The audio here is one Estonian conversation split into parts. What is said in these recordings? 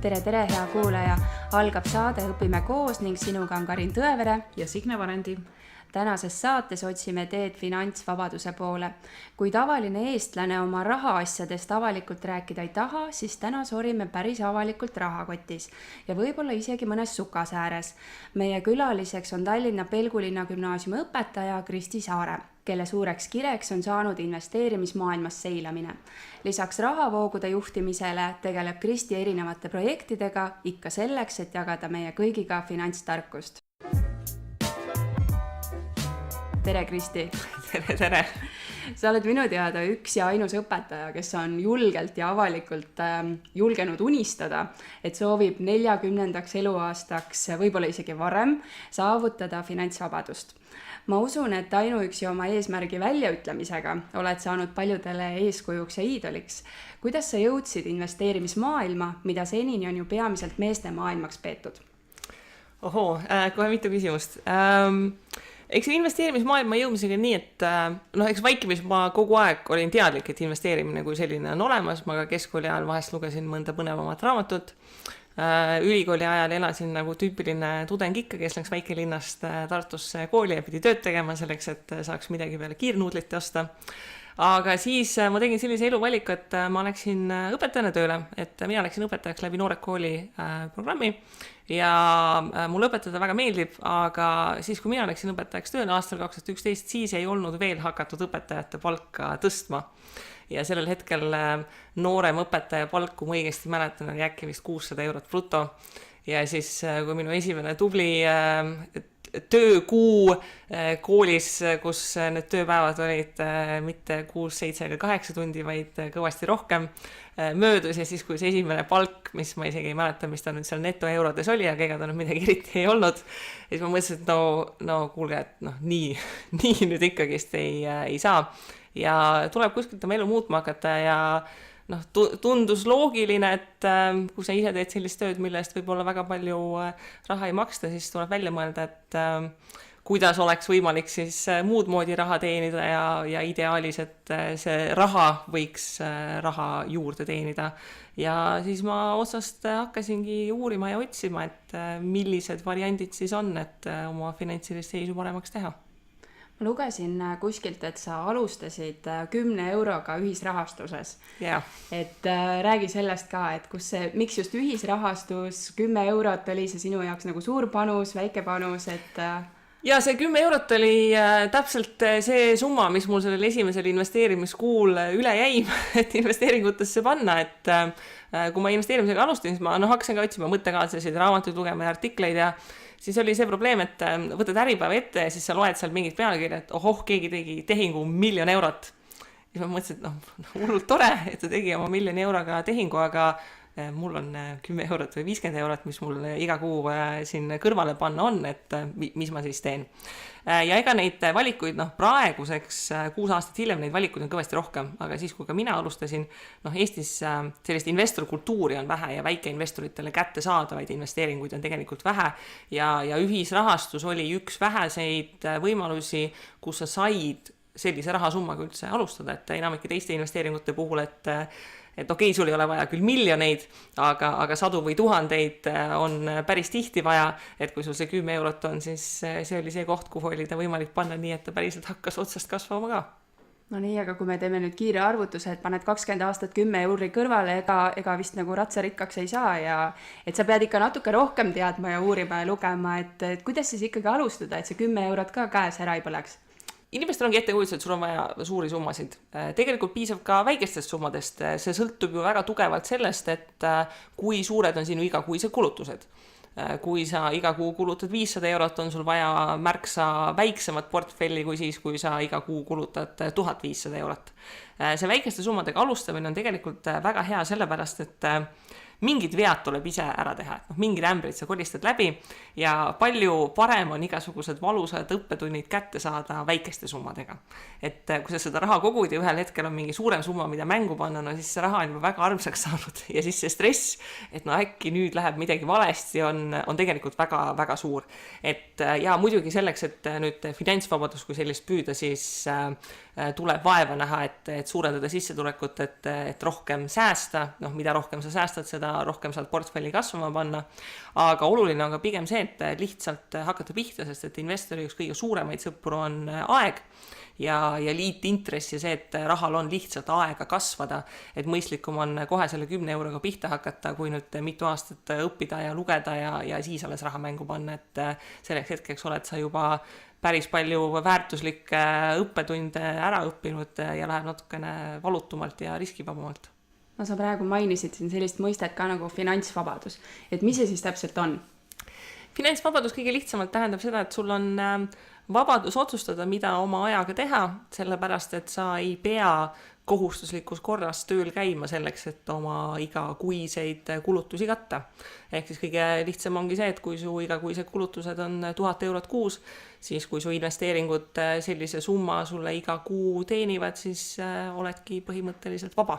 Tere, hea kuulaja! Algab saade Õpime koos ning sinuga on Karin Tõevere ja Signe Varendi. Tänases saates otsime teed finantsvabaduse poole. Kui tavaline eestlane oma rahaasjadest avalikult rääkida ei taha, siis täna sorime päris avalikult rahakotis ja võib-olla isegi mõnes sukas ääres. Meie külaliseks on Tallinna Pelgulinna gümnaasiumi õpetaja Kristi Saare, kelle suureks kireks on saanud investeerimismaailmas seilamine. Lisaks rahavoogude juhtimisele tegeleb Kristi erinevate projektidega ikka selleks, et jagada meie kõigiga finantstarkust. Tere, Kristi! Tere! Sa oled minu teada üks ja ainus õpetaja, kes on julgelt ja avalikult julgenud unistada, et soovib 40. eluaastaks, võib-olla isegi varem, saavutada finantsvabadust. Ma usun, et ainuüksi oma eesmärgi väljaütlemisega oled saanud paljudele eeskujuks ja iidoliks. Kuidas sa jõudsid investeerimismaailma, mida senini on ju peamiselt meeste maailmaks peetud? Ohoo, kohe mitu küsimust. Eks investeerimismaailma jõudmisega nii, et eks vaikimis ma kogu aeg olin teadlik, et investeerimine kui selline on olemas. Ma ka keskkooli ajal vahest lugesin mõnda põnevamat raamatut. Ülikooli ajal elasin nagu tüüpiline tudeng ikka, kes läks väikelinnast Tartusse kooli ja pidi tööd tegema selleks, et saaks midagi peale kiirnuudlit osta. Aga siis ma tegin sellise eluvaliku, et ma läksin õpetajana tööle, et mina läksin õpetajaks läbi Noored Kooli programmi ja mulle õpetada väga meeldib, aga siis, kui mina läksin õpetajaks tööle aastal 2011, siis ei olnud veel hakatud õpetajate palka tõstma. Ja sellel hetkel noorem õpetaja palk, kui ma õigesti mäletan, oli äkki vist 600 eurot bruto. Ja siis, kui minu esimene tubli töökuu koolis, kus need tööpäevad olid mitte 6, 7 ega 8 tundi, vaid kõvasti rohkem möödus ja siis, kui see esimene palk, mis ma isegi ei mäleta, mis ta nüüd seal netoeurodes oli, aga ega ta nüüd midagi eriti ei olnud, siis ma mõtlesin, et no kuulge, et nii nüüd ikkagist ei saa ja tuleb kuskilt oma elu muutma hakata ja tundus loogiline, et kui sa ise teed sellist tööd, mille eest võib-olla väga palju raha ei maksta, siis tuleb välja mõelda, et kuidas oleks võimalik siis muud moodi raha teenida ja ideaalis, et see raha võiks raha juurde teenida. Ja siis ma otsast hakkasingi uurima ja otsima, et millised variandid siis on, et oma finantsilist seisu paremaks teha. Ma lugesin kuskilt, et sa alustasid 10 euroga ühisrahastuses. Yeah. Et räägi sellest ka, et miks just ühisrahastus, 10 eurot oli see sinu jaoks nagu suur panus, väike panus, et... Ja see 10 eurot oli täpselt see summa, mis mul sellel esimesel investeerimiskuul üle jäi, et investeeringutesse panna, et kui ma investeerimisega alustasin, siis ma hakkasin ka otsima mõttekaatlasid, raamatuid lugema ja artikleid ja siis oli see probleem, et võtad äripäeva ette ja siis sa loed seal mingit pealkirja, et keegi tegi tehingu 1 000 000 eurot. Ja ma mõtlesin, et hullult tore, et ta tegi oma 1 000 000 euroga tehingu, aga mul on 10 eurot või 50 eurot, mis mul iga kuu siin kõrvale panna on, et mis ma siis teen. Ja ega neid valikuid praeguseks 6 aastat hiljem neid valikuid on kõvasti rohkem, aga siis, kui ka mina alustasin, Eestis sellist investorkultuuri on vähe ja väikeinvestoritele kätte saadavaid investeeringuid on tegelikult vähe ja ühisrahastus oli üks väheseid võimalusi, kus sa said sellise rahasummaga üldse alustada, et enamike teiste investeeringute puhul, et okei, sul ei ole vaja küll miljoneid, aga sadu või tuhandeid on päris tihti vaja, et kui sul see 10 eurot on, siis see oli see koht, kuhu oli ta võimalik panna nii, et ta päriselt hakkas otsast kasvama ka. No nii, aga kui me teeme nüüd kiire arvutuse, et paned 20 aastat 10 euri kõrvale, ega vist nagu ratsarikkaks ei saa ja et sa pead ikka natuke rohkem teadma ja uurima ja lugema, et kuidas siis ikkagi alustada, et see 10 eurot ka käes ära ei põleks? Inimestel ongi ettekujutus, et sul on vaja suuri summasid. Tegelikult piisab ka väikestest summadest. See sõltub ju väga tugevalt sellest, et kui suured on sinu igakuised kulutused. Kui sa iga kuu kulutad 500 eurot, on sul vaja märksa väiksemat portfelli kui siis, kui sa iga kuu kulutad 1500 eurot. See väikeste summadega alustamine on tegelikult väga hea sellepärast, et mingid vead tuleb ise ära teha, mingid ämbrid sa kolistad läbi ja palju parem on igasugused valusad õppetunnid kätte saada väikeste summadega. Et kui sa seda raha kogud ja ühel hetkel on mingi suurem summa, mida mängu panna, siis see raha on juba väga armsaks saanud ja siis see stress, et äkki nüüd läheb midagi valesti, on tegelikult väga, väga suur. Et ja muidugi selleks, et nüüd finantsvabadus kui sellist püüda, siis tuleb vaeva näha, et suurendada sissetulekut, et rohkem säästa, mida rohkem sa säästad, seda seda rohkem saad portfelli kasvama panna. Aga oluline on ka pigem see, et lihtsalt hakata pihta, sest et investori üks kõige suuremaid sõpru on aeg ja liitintress ja see, et rahal on lihtsalt aega kasvada, et mõistlikum on kohe selle 10 euroga pihta hakata, kui nüüd mitu aastat õppida ja lugeda ja siis alles raha mängu panna, et selleks hetkeks oled sa juba päris palju väärtuslikke õppetunde ära õppinud ja läheb natukene valutumalt ja riskivabamalt. No sa praegu mainisid siin sellist mõistet ka nagu finantsvabadus, et mis see siis täpselt on? Finantsvabadus kõige lihtsamalt tähendab seda, et sul on vabadus otsustada, mida oma ajaga teha, sellepärast, et sa ei pea kohustuslikus korras tööl käima selleks, et oma igakuiseid kulutusi katta. Ehk siis kõige lihtsam ongi see, et kui su igakuised kulutused on 1000 eurot kuus, siis kui su investeeringud sellise summa sulle iga kuu teenivad, siis oledki põhimõtteliselt vaba.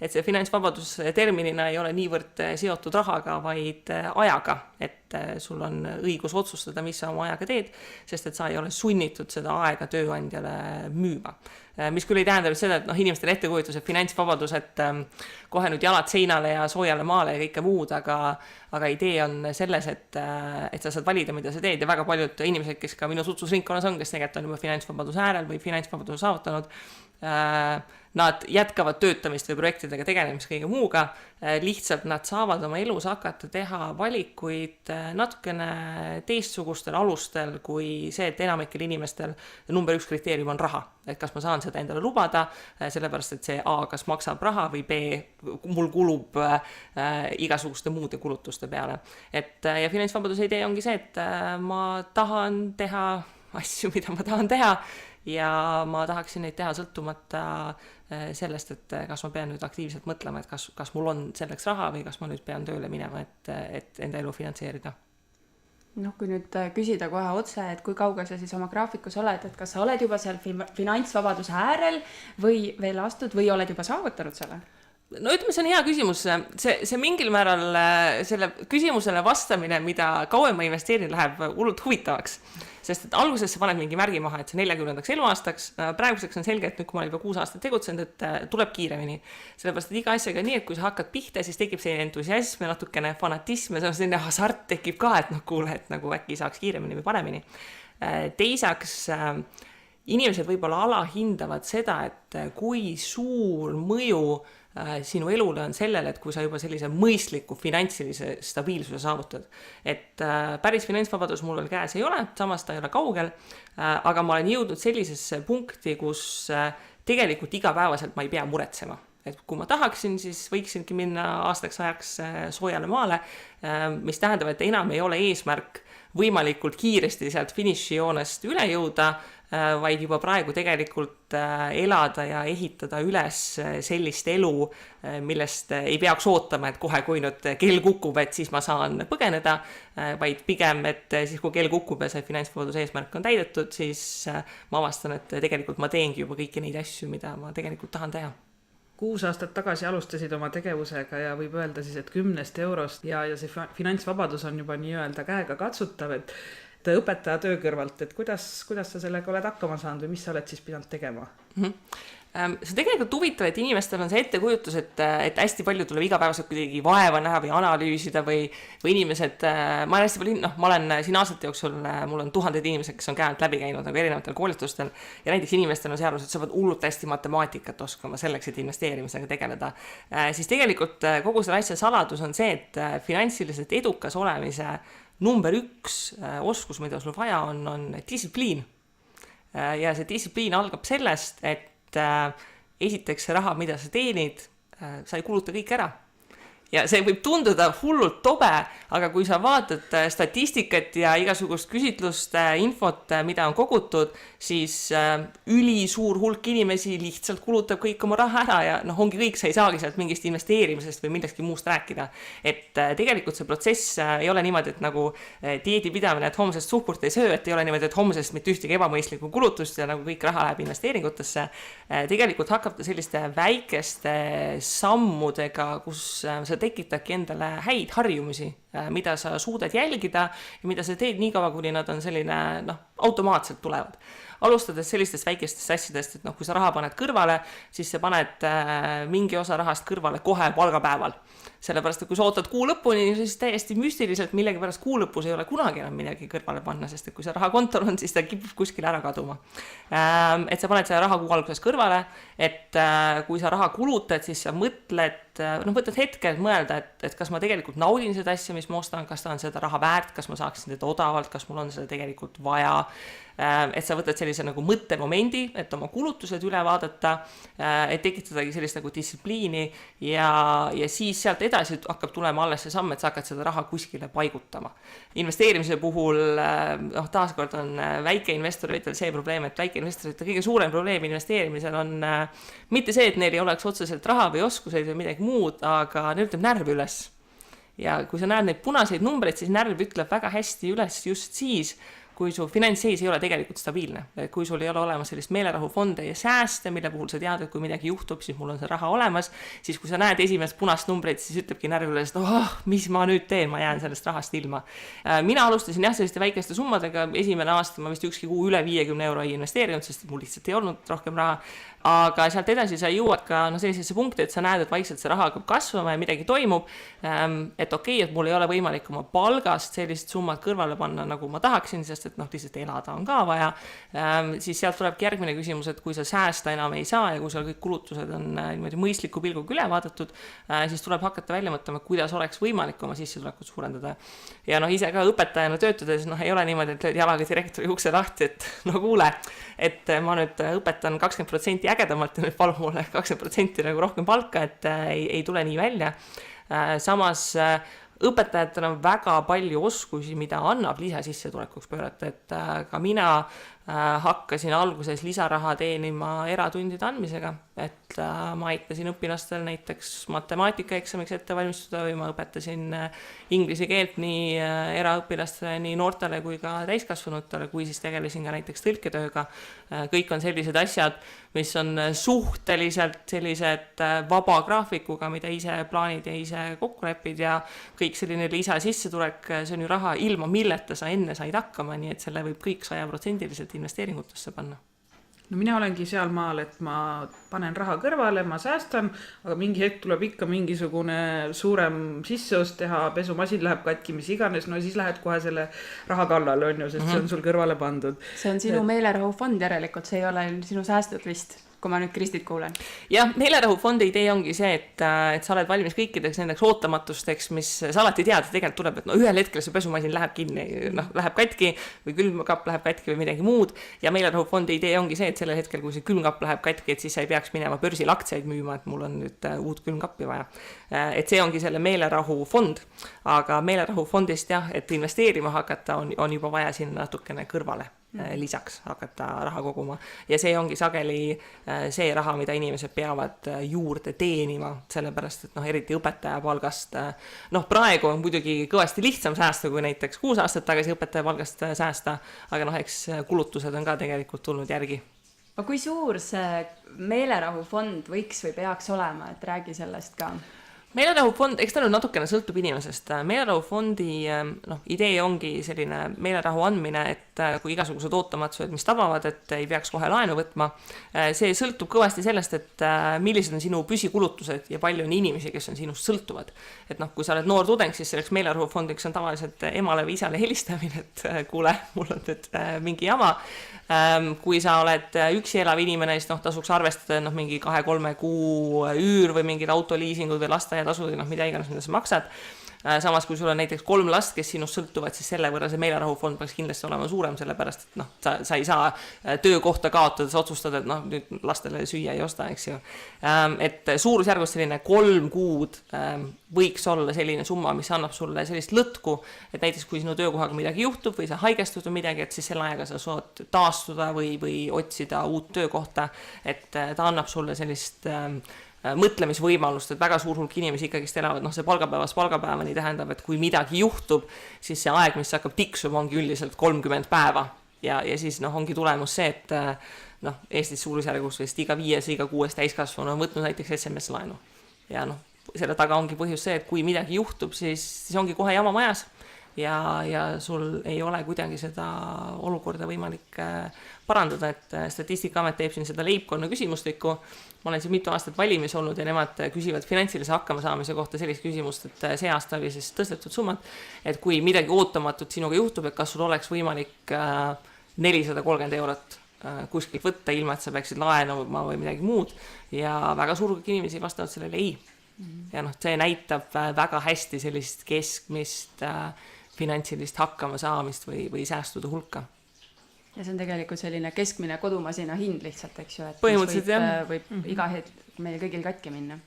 Et see finantsvabadus terminina ei ole niivõrd seotud rahaga, vaid ajaga, et sul on õigus otsustada, mis sa oma ajaga teed, sest et sa ei ole sunnitud seda aega tööandjale müüma. Mis küll ei tähenda seda, et inimestele ettekujutus, et finantsvabadus, et kohe nüüd jalad seinale ja soojale maale ja kõike muud, aga idee on selles, et sa saad valida, mida sa teed ja väga paljud inimesed, kes ka minu suhtlusringkonnas on, kes tegelikult on juba finantsvabaduse äärel või finantsvabaduse saavutanud, nad jätkavad töötamist või projektidega tegelemist kõige muuga, lihtsalt nad saavad oma elus hakata teha valikuid natukene teistsugustel alustel kui see, et enamikel inimestel number 1 kriteerium on raha. Et kas ma saan seda endale lubada, sellepärast et see A kas maksab raha või B mul kulub igasuguste muude kulutuste peale. Ja finantsvabaduse idee ongi see, et ma tahan teha asju, mida ma tahan teha ja ma tahaksin neid teha sõltumata sellest, et kas ma pean nüüd aktiivselt mõtlema, et kas mul on selleks raha või kas ma nüüd pean tööle minema, et enda elu finantseerida. Kui nüüd küsida kohe otse, et kui kaugel sa siis oma graafikus oled, et kas sa oled juba seal finantsvabaduse äärel või veel astud või oled juba saavutanud selle? No ütleme, see on hea küsimus. See mingil määral selle küsimusele vastamine, mida kauem ma investeerin, läheb hullult huvitavaks. Sest et alguses sa paned mingi märgi maha, et see 40. eluaastaks. Praeguseks on selge, et nüüd kui ma olen juba 6 aastat tegutsenud, et tuleb kiiremini. Sellepärast, et iga asjaga nii, et kui sa hakkad pihta, siis tekib selline entusiasm ja natukene fanatism ja selline hasart tekib ka, et kuule, et nagu äkki saaks kiiremini või paremini. Teisaks, inimesed võib-olla alahindavad seda, et kui suur mõju sinu elule on sellele, et kui sa juba sellise mõistliku finantsilise stabiilsuse saavutad. Et päris finantsvabadus mul veel käes ei ole, samas ta ei ole kaugel, aga ma olen jõudnud sellisesse punkti, kus tegelikult igapäevaselt ma ei pea muretsema. Et kui ma tahaksin, siis võiksingi minna aastaks ajaks soojale maale, mis tähendab, et enam ei ole eesmärk võimalikult kiiresti sealt finišijoonest üle jõuda, vaid juba praegu tegelikult elada ja ehitada üles sellist elu, millest ei peaks ootama, et kohe kui nüüd kell kukub, et siis ma saan põgeneda, vaid pigem, et siis kui kell kukub ja see finantsvabaduse eesmärk on täidetud, siis ma avastan, et tegelikult ma teengi juba kõiki neid asju, mida ma tegelikult tahan teha. 6 aastat tagasi alustasid oma tegevusega ja võib öelda siis, et 10 eurost ja see finantsvabadus on juba nii-öelda käega katsutav, et õpetaja töö kõrvalt, et kuidas sa sellega oled hakkama saanud või mis sa oled siis pidanud tegema? See tegelikult huvitav, et inimestel on see ettekujutus, et hästi palju tuleb igapäevaselt kuidagi vaeva näha või analüüsida või inimesed, ma olen hästi palju, ma olen siin aastate jooksul, mul on 1000 inimesed, kes on käinud läbi käinud nagu erinevatel koolitustel ja näiteks inimestel on sealus, et sa pead hullult hästi matemaatikat oskama selleks, et investeerimisega tegeleda. Siis tegelikult kogu selle asja saladus on see, et finantsiliselt edukas olemise number 1 oskus, mida sul vaja on distsipliin. Ja see distsipliin algab sellest, et esiteks see raha, mida sa teenid, sa ei kuluta kõik ära. Ja see võib tunduda hullult tobe, aga kui sa vaatad statistikat ja igasugust küsitlust, infot, mida on kogutud, siis ülisuur hulk inimesi lihtsalt kulutab kõik oma raha ära ja ongi kõik, sa ei saagi sealt mingist investeerimisest või millestki muust rääkida. Et tegelikult see protsess ei ole niimoodi, et nagu dieedi pidamine, et homsest suhkurt ei söö, et ei ole niimoodi, et homsest mitte ühtegi ebamõistlikku kulutust ja nagu kõik raha läheb investeeringutesse. Tegelikult hakkab ta selliste väikeste sammudega, kus sa tekitadki endale häid harjumusi mida sa suudad jälgida ja mida sa teed nii kaua, kuni nad on selline, automaatselt tulevad. Alustades sellistest väikestest asjadest, et kui sa raha paned kõrvale, siis sa paned mingi osa rahast kõrvale kohe palgapäeval. Sellepärast, et kui sa ootad kuu lõpuni, siis täiesti müstiliselt millegipärast kuu lõpus ei ole kunagi enam midagi kõrvale panna, sest et kui see rahakontor on, siis ta kipub kuskil ära kaduma. Et sa paned selle raha kuu alguses kõrvale, et kui sa raha kulutad, siis sa mõtled, võtad hetke, et mõelda, et kas ma tegelikult naudin seda asja, mis ma ostan, kas ta on seda raha väärt, kas ma saaksin seda odavalt, kas mul on seda tegelikult vaja, et sa võtad sellise nagu mõttemomendi, et oma kulutused üle vaadata, et tekitadagi sellist nagu distsipliini ja siis sealt edasi hakkab tulema alles see samm, et sa hakkad seda raha kuskile paigutama. Investeerimise puhul, taaskord on väikeinvestoritel see probleem, et väikeinvestorite kõige suurem probleem investeerimisel on mitte see, et neil ei oleks otseselt raha või oskuseid või midagi muud, aga neil ütleb närv üles. Ja kui sa näed neid punaseid numbreid, siis närv ütleb väga hästi üles just siis, kui su finantsseis ei ole tegelikult stabiilne. Kui sul ei ole olemas sellist meelerahufonde ja sääste, mille puhul sa tead, et kui midagi juhtub, siis mul on see raha olemas, siis kui sa näed esimest punast numbreid, siis ütlebki närvile, et mis ma nüüd teen, ma jään sellest rahast ilma. Mina alustasin selliste väikeste summadega, esimene aasta ma vist ükski kuu üle 50 euro ei investeerinud, sest mul lihtsalt ei olnud rohkem raha, aga sealt edasi sa jõuad ka sellisesse punkti, et sa näed, et vaikselt see raha hakkab kasvama ja midagi toimub, et okei, et mul ei ole võimalik oma palgast sellist summat kõrvale panna, nagu ma tahaksin, sest et lihtsalt elada on ka vaja, siis sealt tulebki järgmine küsimus, et kui sa säästa enam ei saa ja kui seal kõik kulutused on niimoodi mõistliku pilguga üle vaadatud, siis tuleb hakata välja mõtlema, kuidas oleks võimalik oma sissetulekut suurendada. Ja ise ka õpetajana töötades ei ole niimoodi, et lööd jalaga direktori ukse lahti, et kuule, et ma nüüd õpetan 20% ägedamalt ja nüüd palun mulle 20% nagu rohkem palka, et ei tule nii välja. Samas õpetajatel on väga palju oskusi, mida annab lisasissetulekuks pöörata, et ka mina hakkasin alguses lisaraha teenima eratundide andmisega, et ma aitasin õpilastel näiteks matemaatikaeksamiks ette valmistuda või ma õpetasin inglise keelt nii eraõpilastele, nii noortele kui ka täiskasvanutele, kui siis tegelesin ka näiteks tõlketööga. Kõik on sellised asjad, mis on suhteliselt sellised vaba graafikuga, mida ise plaanid ja ise kokku lepid ja kõik selline lisasissetulek, see on ju raha ilma milleta sa enne said hakkama, nii et selle võib kõik 100% investeeringutesse panna. No mina olengi seal maal, et ma panen raha kõrvale, ma säästan, aga mingi hetk tuleb ikka mingisugune suurem sisseost teha, pesumasin läheb katki, mis iganes, no siis lähed kohe selle raha kallale, on ju, sest see on sul kõrvale pandud. See on sinu meelerahufond järelikult, see ei ole sinu säästud vist, kui ma nüüd Kristit kuulen. Jah, meelerahufondi idee ongi see, et sa oled valmis kõikideks nendeks ootamatusteks, mis sa alati tead, et tegelikult tuleb, et ühel hetkel see pesumasin läheb kinni, läheb katki või külmkapp läheb katki või midagi muud ja meelerahufondi idee ongi see, et sellel hetkel, kui see külmkapp läheb katki, et siis sa ei peaks minema börsil aktsiaid müüma, et mul on nüüd uut külmkappi vaja. Et see ongi selle meelerahufond, aga meelerahufondist jah, et investeerima hakata on juba vaja sinna natukene kõrvale lisaks hakata raha koguma ja see ongi sageli see raha, mida inimesed peavad juurde teenima, sellepärast, et eriti õpetaja palgast, praegu on muidugi kõvasti lihtsam säästa kui näiteks 6 aastat tagasi õpetaja palgast säästa, aga eks kulutused on ka tegelikult tulnud järgi. Aga kui suur see meelerahufond võiks või peaks olema, et räägi sellest ka? Meelerahufond, eks ta nüüd natukene sõltub inimesest. Meelerahufondi idee ongi selline meelerahu andmine, et kui igasugused ootamatsused, mis tabavad, et ei peaks kohe laenu võtma. See sõltub kõvasti sellest, et millised on sinu püsikulutused ja palju on inimesi, kes on sinust sõltuvad. Et kui sa oled noor tudeng, siis selleks meelerahufondiks on tavaliselt emale või isale helistamine, et kuule, mul on nüüd mingi jama. Kui sa oled üksi elav inimene, siis tasuks arvestada mingi 2-3 kuu üür või mingid autoliisingud või lasteaiatasud, mida iganes, mida sa maksad. Samas, kui sul on näiteks 3 last, kes sinust sõltuvad, siis selle võrra see meelerahufond peaks kindlasti olema suurem, sellepärast, et sa ei saa töökohta kaotades otsustada, et nüüd lastele süüa ei osta, eks ju. Et suurusjärgus selline 3 kuud võiks olla selline summa, mis annab sulle sellist lõtku, et näiteks kui sinu töökohaga midagi juhtub või sa haigestud või midagi, et siis selle ajaga sa saad taastuda või otsida uut töökohta, et ta annab sulle sellist mõtlemisvõimalust, et väga suur hulk inimesi ikkagist elavad, see palgapäevast palgapäevani tähendab, et kui midagi juhtub, siis see aeg, mis hakkab tiksuma, ongi üldiselt 30 päeva ja siis ongi tulemus see, et Eestis suurusjärgus vist iga 5, iga 6 täiskasvanu on võtnud näiteks SMS-laenu ja selle taga ongi põhjus see, et kui midagi juhtub, siis ongi kohe jama majas ja sul ei ole kuidagi seda olukorda võimalik parandada, et Statistikaamet teeb siin seda leibkonna küsimustikku. Ma olen siin mitu aastat valimis olnud ja nemad küsivad finantsilise hakkamasaamise kohta sellist küsimust, et see aasta oli siis tõstetud summad, et kui midagi ootamatut sinuga juhtub, et kas sul oleks võimalik 430 eurot kuskilt võtta, ilma et sa peaksid laenama või midagi muud ja väga suur hulk inimesi vastavad sellele ei. Ja see näitab väga hästi sellist keskmist finantsilist hakkamasaamist või säästude hulka. Ja see on tegelikult selline keskmine kodumasina hind lihtsalt, eks ju, et põhimõtteliselt võib iga hetk meil kõigil katki minna.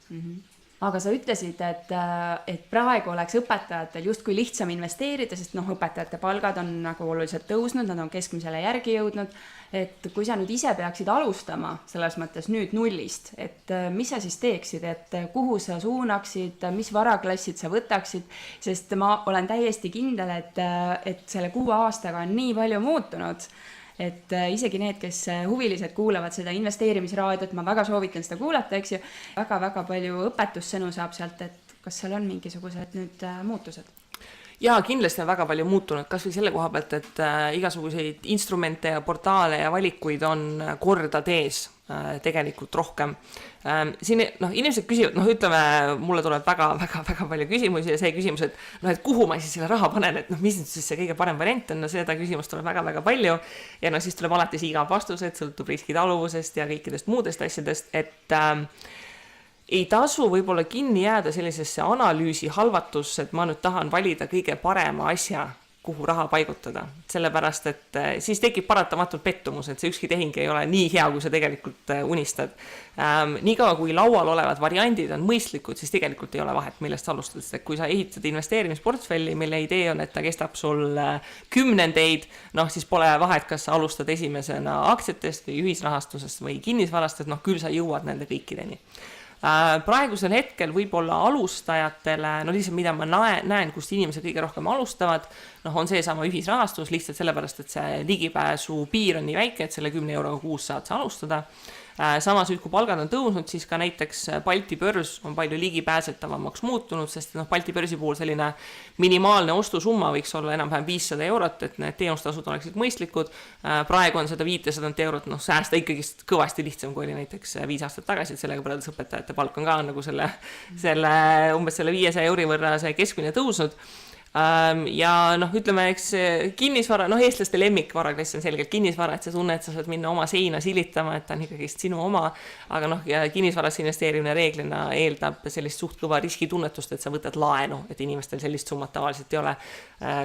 Aga sa ütlesid, et praegu oleks õpetajatel justkui lihtsam investeerida, sest õpetajate palgad on nagu oluliselt tõusnud, nad on keskmisele järgi jõudnud, et kui sa nüüd ise peaksid alustama selles mõttes nüüd nullist, et mis sa siis teeksid, et kuhu sa suunaksid, mis varaklassid sa võtaksid, sest ma olen täiesti kindel, et selle 6 aastaga on nii palju muutunud, et isegi need, kes huvilised kuulavad seda investeerimisraadiot, ma väga soovitan seda kuulata, eks ju, väga-väga palju õpetussõnu saab sealt, et kas seal on mingisugused nüüd muutused? Ja kindlasti on väga palju muutunud, kas või selle koha pealt, et igasuguseid instrumente ja portaale ja valikuid on kordades tegelikult rohkem. Siin inimesed küsivad, ütleme, mulle tuleb väga palju küsimusi ja see küsimus, et kuhu ma siis selle raha panen, et mis nüüd siis see kõige parem variant on, seda küsimust tuleb väga palju ja siis tuleb alati igav vastus, et sõltub riskitaluvusest ja kõikidest muudest asjadest, et ei tasu võib-olla kinni jääda sellisesse analüüsi halvatusse, et ma nüüd tahan valida kõige parema asja, kuhu raha paigutada. Sellepärast, et siis tekib paratamatult pettumus, et see ükski tehing ei ole nii hea, kui sa tegelikult unistad. Niikaua kui laual olevad variandid on mõistlikud, siis tegelikult ei ole vahet, millest alustad. Kui sa ehitad investeerimisportfelli, mille idee on, et ta kestab sul kümnendeid, siis pole vahet, kas sa alustad esimesena aktsiatest või ühisrahastusest või kinnisvarast, et küll sa jõuad nende kõikideni. Praegusel hetkel võib-olla alustajatele, lihtsalt mida ma näen, kust inimesed kõige rohkem alustavad, on see sama ühisrahastus lihtsalt sellepärast, et see ligipääsu piir on nii väike, et selle 10 euroga kuus saad sa alustada. Samas nüüd, kui palgad on tõusnud, siis ka näiteks Balti börs on palju ligipääsetavamaks muutunud, sest Balti börsi puhul selline minimaalne ostusumma võiks olla enam-vähem 500 eurot, et need teenustasud oleksid mõistlikud. Praegu on seda 500 eurot, säästa ikkagi kõvasti lihtsam, kui oli näiteks 5 aastat tagasi, et sellega võrreldes õpetajate palk on ka nagu selle umbes selle 500 euri võrra see keskmine tõusnud. Ja ütleme, eks kinnisvara, eestlaste lemmikvaraklass on selgelt kinnisvara, et sa tunne, et sa saad minna oma seina silitama, et ta on ikkagi sinu oma, aga ja kinnisvarasse investeerimine reeglina eeldab sellist suht kõva riskitunnetust, et sa võtad laenu, et inimestel sellist summat tavaliselt ei ole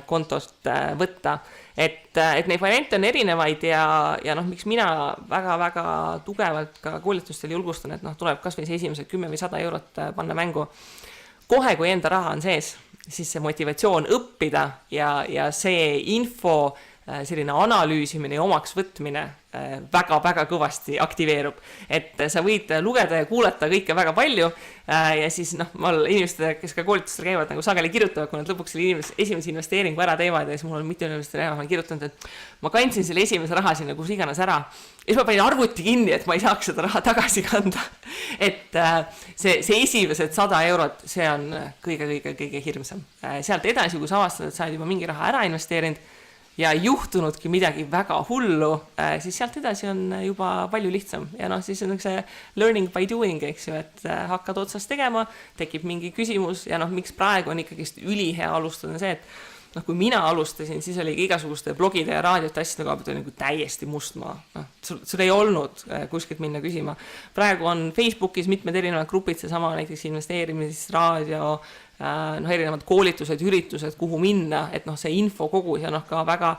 kontost võtta. Et neid variante on erinevaid ja miks mina väga tugevalt ka koolitustel julgustan, et tuleb kas või see esimesed 10 või 100 eurot panna mängu. Kohe, kui enda raha on sees, siis see motivatsioon õppida ja see info selline analüüsimine ja omaks võtmine väga kõvasti aktiveerub. Et sa võid lugeda ja kuulata kõike väga palju ja siis inimesed, kes ka koolitustel käivad, nagu sageli kirjutavad, kui nad lõpuks selle esimese investeeringu ära teevad ja siis mul on mitu inimesed kirjutanud, et ma kandsin selle esimese raha sinna kus iganes ära ja siis ma panin arvuti kinni, et ma ei saaks seda raha tagasi kanda. Et see esimesed 100 eurot, see on kõige hirmsam. Sealt edasi, kui sa avastad, et sa oled juba mingi raha ära investeerinud ja juhtunudki midagi väga hullu, siis sealt edasi on juba palju lihtsam. Ja siis on see learning by doing, eks ju, et hakkad otsast tegema, tekib mingi küsimus ja miks praegu on ikkagi ülihea alustada see, et kui mina alustasin, siis oli igasuguste blogide ja raadiote asjade koha pealt oli nagu täiesti mustmaa. Sul ei olnud kuskilt minna küsima. Praegu on Facebookis mitmed erinevad grupid, seesama näiteks investeerimisraadio, erinevad koolitused, üritused, kuhu minna, et see info kogus ja ka väga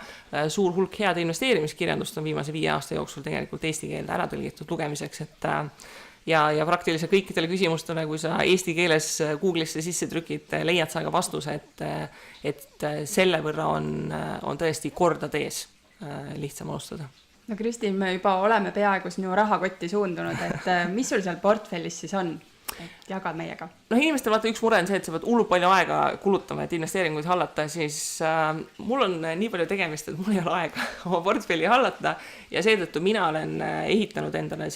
suur hulk head investeerimiskirjandust on viimase 5 aasta jooksul tegelikult eesti keelde ära tõlgitud lugemiseks, et ja praktiliselt kõikidele küsimustele, kui sa eesti keeles Google'isse sisse trükid, leiad sa ka vastuse, et selle võrra on tõesti kordades lihtsam alustada. Kristin, me juba oleme peaaegu sinu rahakotti suundunud, et mis sul seal portfellis siis on? et jagad meiega. Noh, inimestel vaata üks mure on see, et sa pead hullult palju aega kulutama, et investeeringuid hallata, siis mul on nii palju tegemist, et mul ei ole aega oma portfelli hallata ja seetõttu mina olen ehitanud endale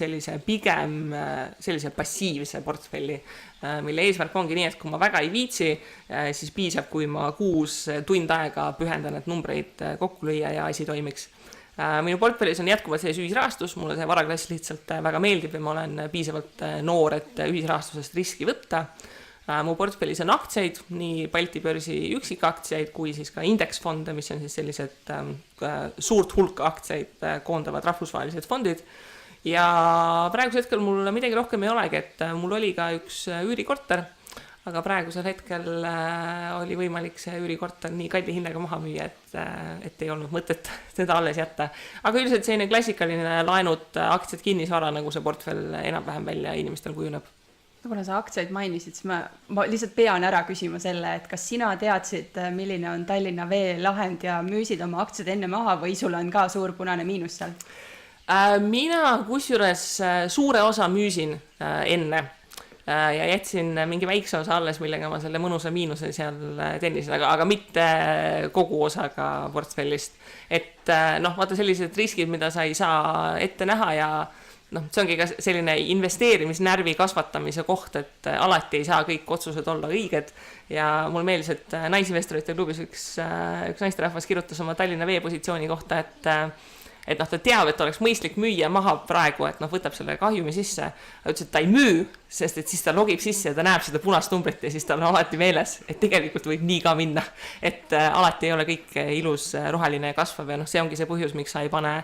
pigem sellise passiivse portfelli, mille eesmärk ongi nii, et kui ma väga ei viitsi, siis piisab, kui ma 6 tund aega pühendan, et numbreid kokku lüüa ja asi toimiks. Minu portfellis on jätkuvalt sees ühisrahastus, mulle see varaklass lihtsalt väga meeldib ja ma olen piisavalt noor, et ühisrahastusest riski võtta. Mu portfellis on aktsiaid, nii Balti börsi üksikaktsiaid kui siis ka indeksfonde, mis on siis sellised suurt hulka aktsiaid koondavad rahvusvahelised fondid. Ja praegusel hetkel mul midagi rohkem ei olegi, et mul oli ka üks üürikorter, aga praegusel hetkel oli võimalik see üürikorter nii kalli hinnaga maha müüa, et ei olnud mõtet teda alles jätta. Aga üldiselt selline klassikaline laenud aktsiad kinnisvara, nagu see portfell enam-vähem välja inimestel kujuneb. Kuna sa aktsiaid mainisid, siis ma lihtsalt pean ära küsima selle, et kas sina teadsid, milline on Tallinna Vee lahend ja müüsid oma aktsiad enne maha või sul on ka suur punane miinus seal? Mina kusjuures suure osa müüsin enne ja jätsin mingi väikse osa alles, millega ma selle mõnusa miinuse seal tennisin, aga mitte kogu osaga portfellist. Et vaata sellised riskid, mida sa ei saa ette näha ja see ongi ka selline investeerimisnärvi kasvatamise koht, et alati ei saa kõik otsused olla õiged ja mul meeldis, et Naisinvestorite klubis üks naisterahvas kirjutas oma Tallinna Vee positsiooni kohta, et ta teab, et oleks mõistlik müüa maha praegu, et võtab selle kahjumi sisse. Ta ütles, et ta ei müü, sest et siis ta logib sisse ja ta näeb seda punast numbrit ja siis ta on alati meeles, et tegelikult võib nii ka minna. Et alati ei ole kõik ilus, roheline ja kasvav ja see ongi see põhjus, miks sa ei pane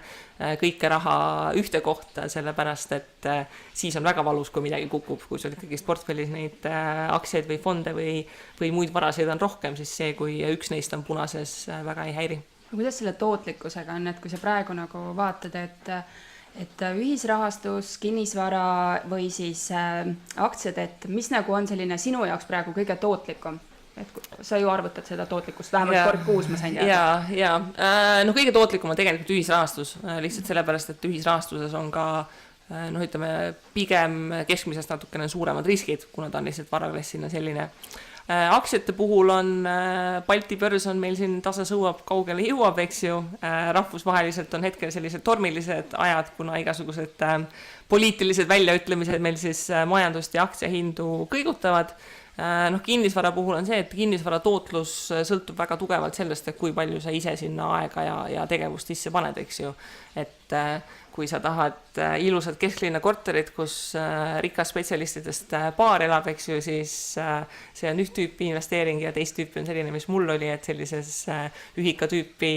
kõike raha ühte kohta, sellepärast, et siis on väga valus, kui midagi kukub. Kui sul ikkagi portfellis neid aktsiaid või fonde või muid varaseid on rohkem, siis see, kui üks neist on punases, väga ei häiri. Kuidas selle tootlikkusega on, et kui sa praegu nagu vaatad, et ühisrahastus, kinnisvara või siis aktsiad, et mis nagu on selline sinu jaoks praegu kõige tootlikum? Et sa ju arvutad seda tootlikkust, vähemalt kord kuus ma sain teada. Ja. Kõige tootlikum on tegelikult ühisrahastus, lihtsalt sellepärast, et ühisrahastuses on ka pigem keskmisest natukene suuremad riskid, kuna ta on lihtsalt varaklassina selline. Aktsiate puhul on Balti börs on meil siin tasa sõuab, kaugele jõuab, eks ju. Rahvusvaheliselt on hetkel sellised tormilised ajad, kuna igasugused poliitilised väljaütlemised meil siis majandust ja aktsiahindu kõigutavad. Kinnisvara puhul on see, et kinnisvara tootlus sõltub väga tugevalt sellest, et kui palju sa ise sinna aega ja tegevust sisse paned, eks ju. Et kui sa tahad ilusat kesklinna korterit, kus rikas spetsialistidest paar elab, eks ju, siis see on üht tüüpi investeering ja teist tüüpi on selline, mis mul oli, et sellises ühika tüüpi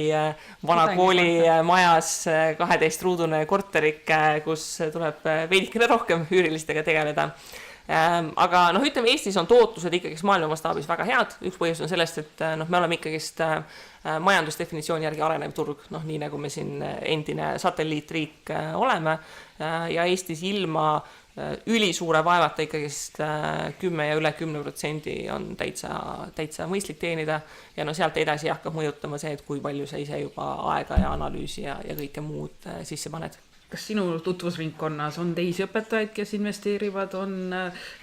vana kooli majas 12-ruudune korterik, kus tuleb veidikene rohkem üürilistega tegeleda. Aga ütleme, Eestis on tootlused ikkagi maailma mastaabis väga head. Üks põhjus on sellest, et me oleme ikkagist majandusdefinitsiooni järgi arenev turg, nii nagu me siin endine satelliitriik oleme ja Eestis ilma ülisuure vaevata ikkagist 10 ja üle 10% on täitsa mõistlik teenida ja sealt edasi hakkab mõjutama see, et kui palju sa ise juba aega ja analüüsi ja kõike muud sisse paned. Kas sinu tutvusringkonnas on teisi õpetajaid, kes investeerivad, on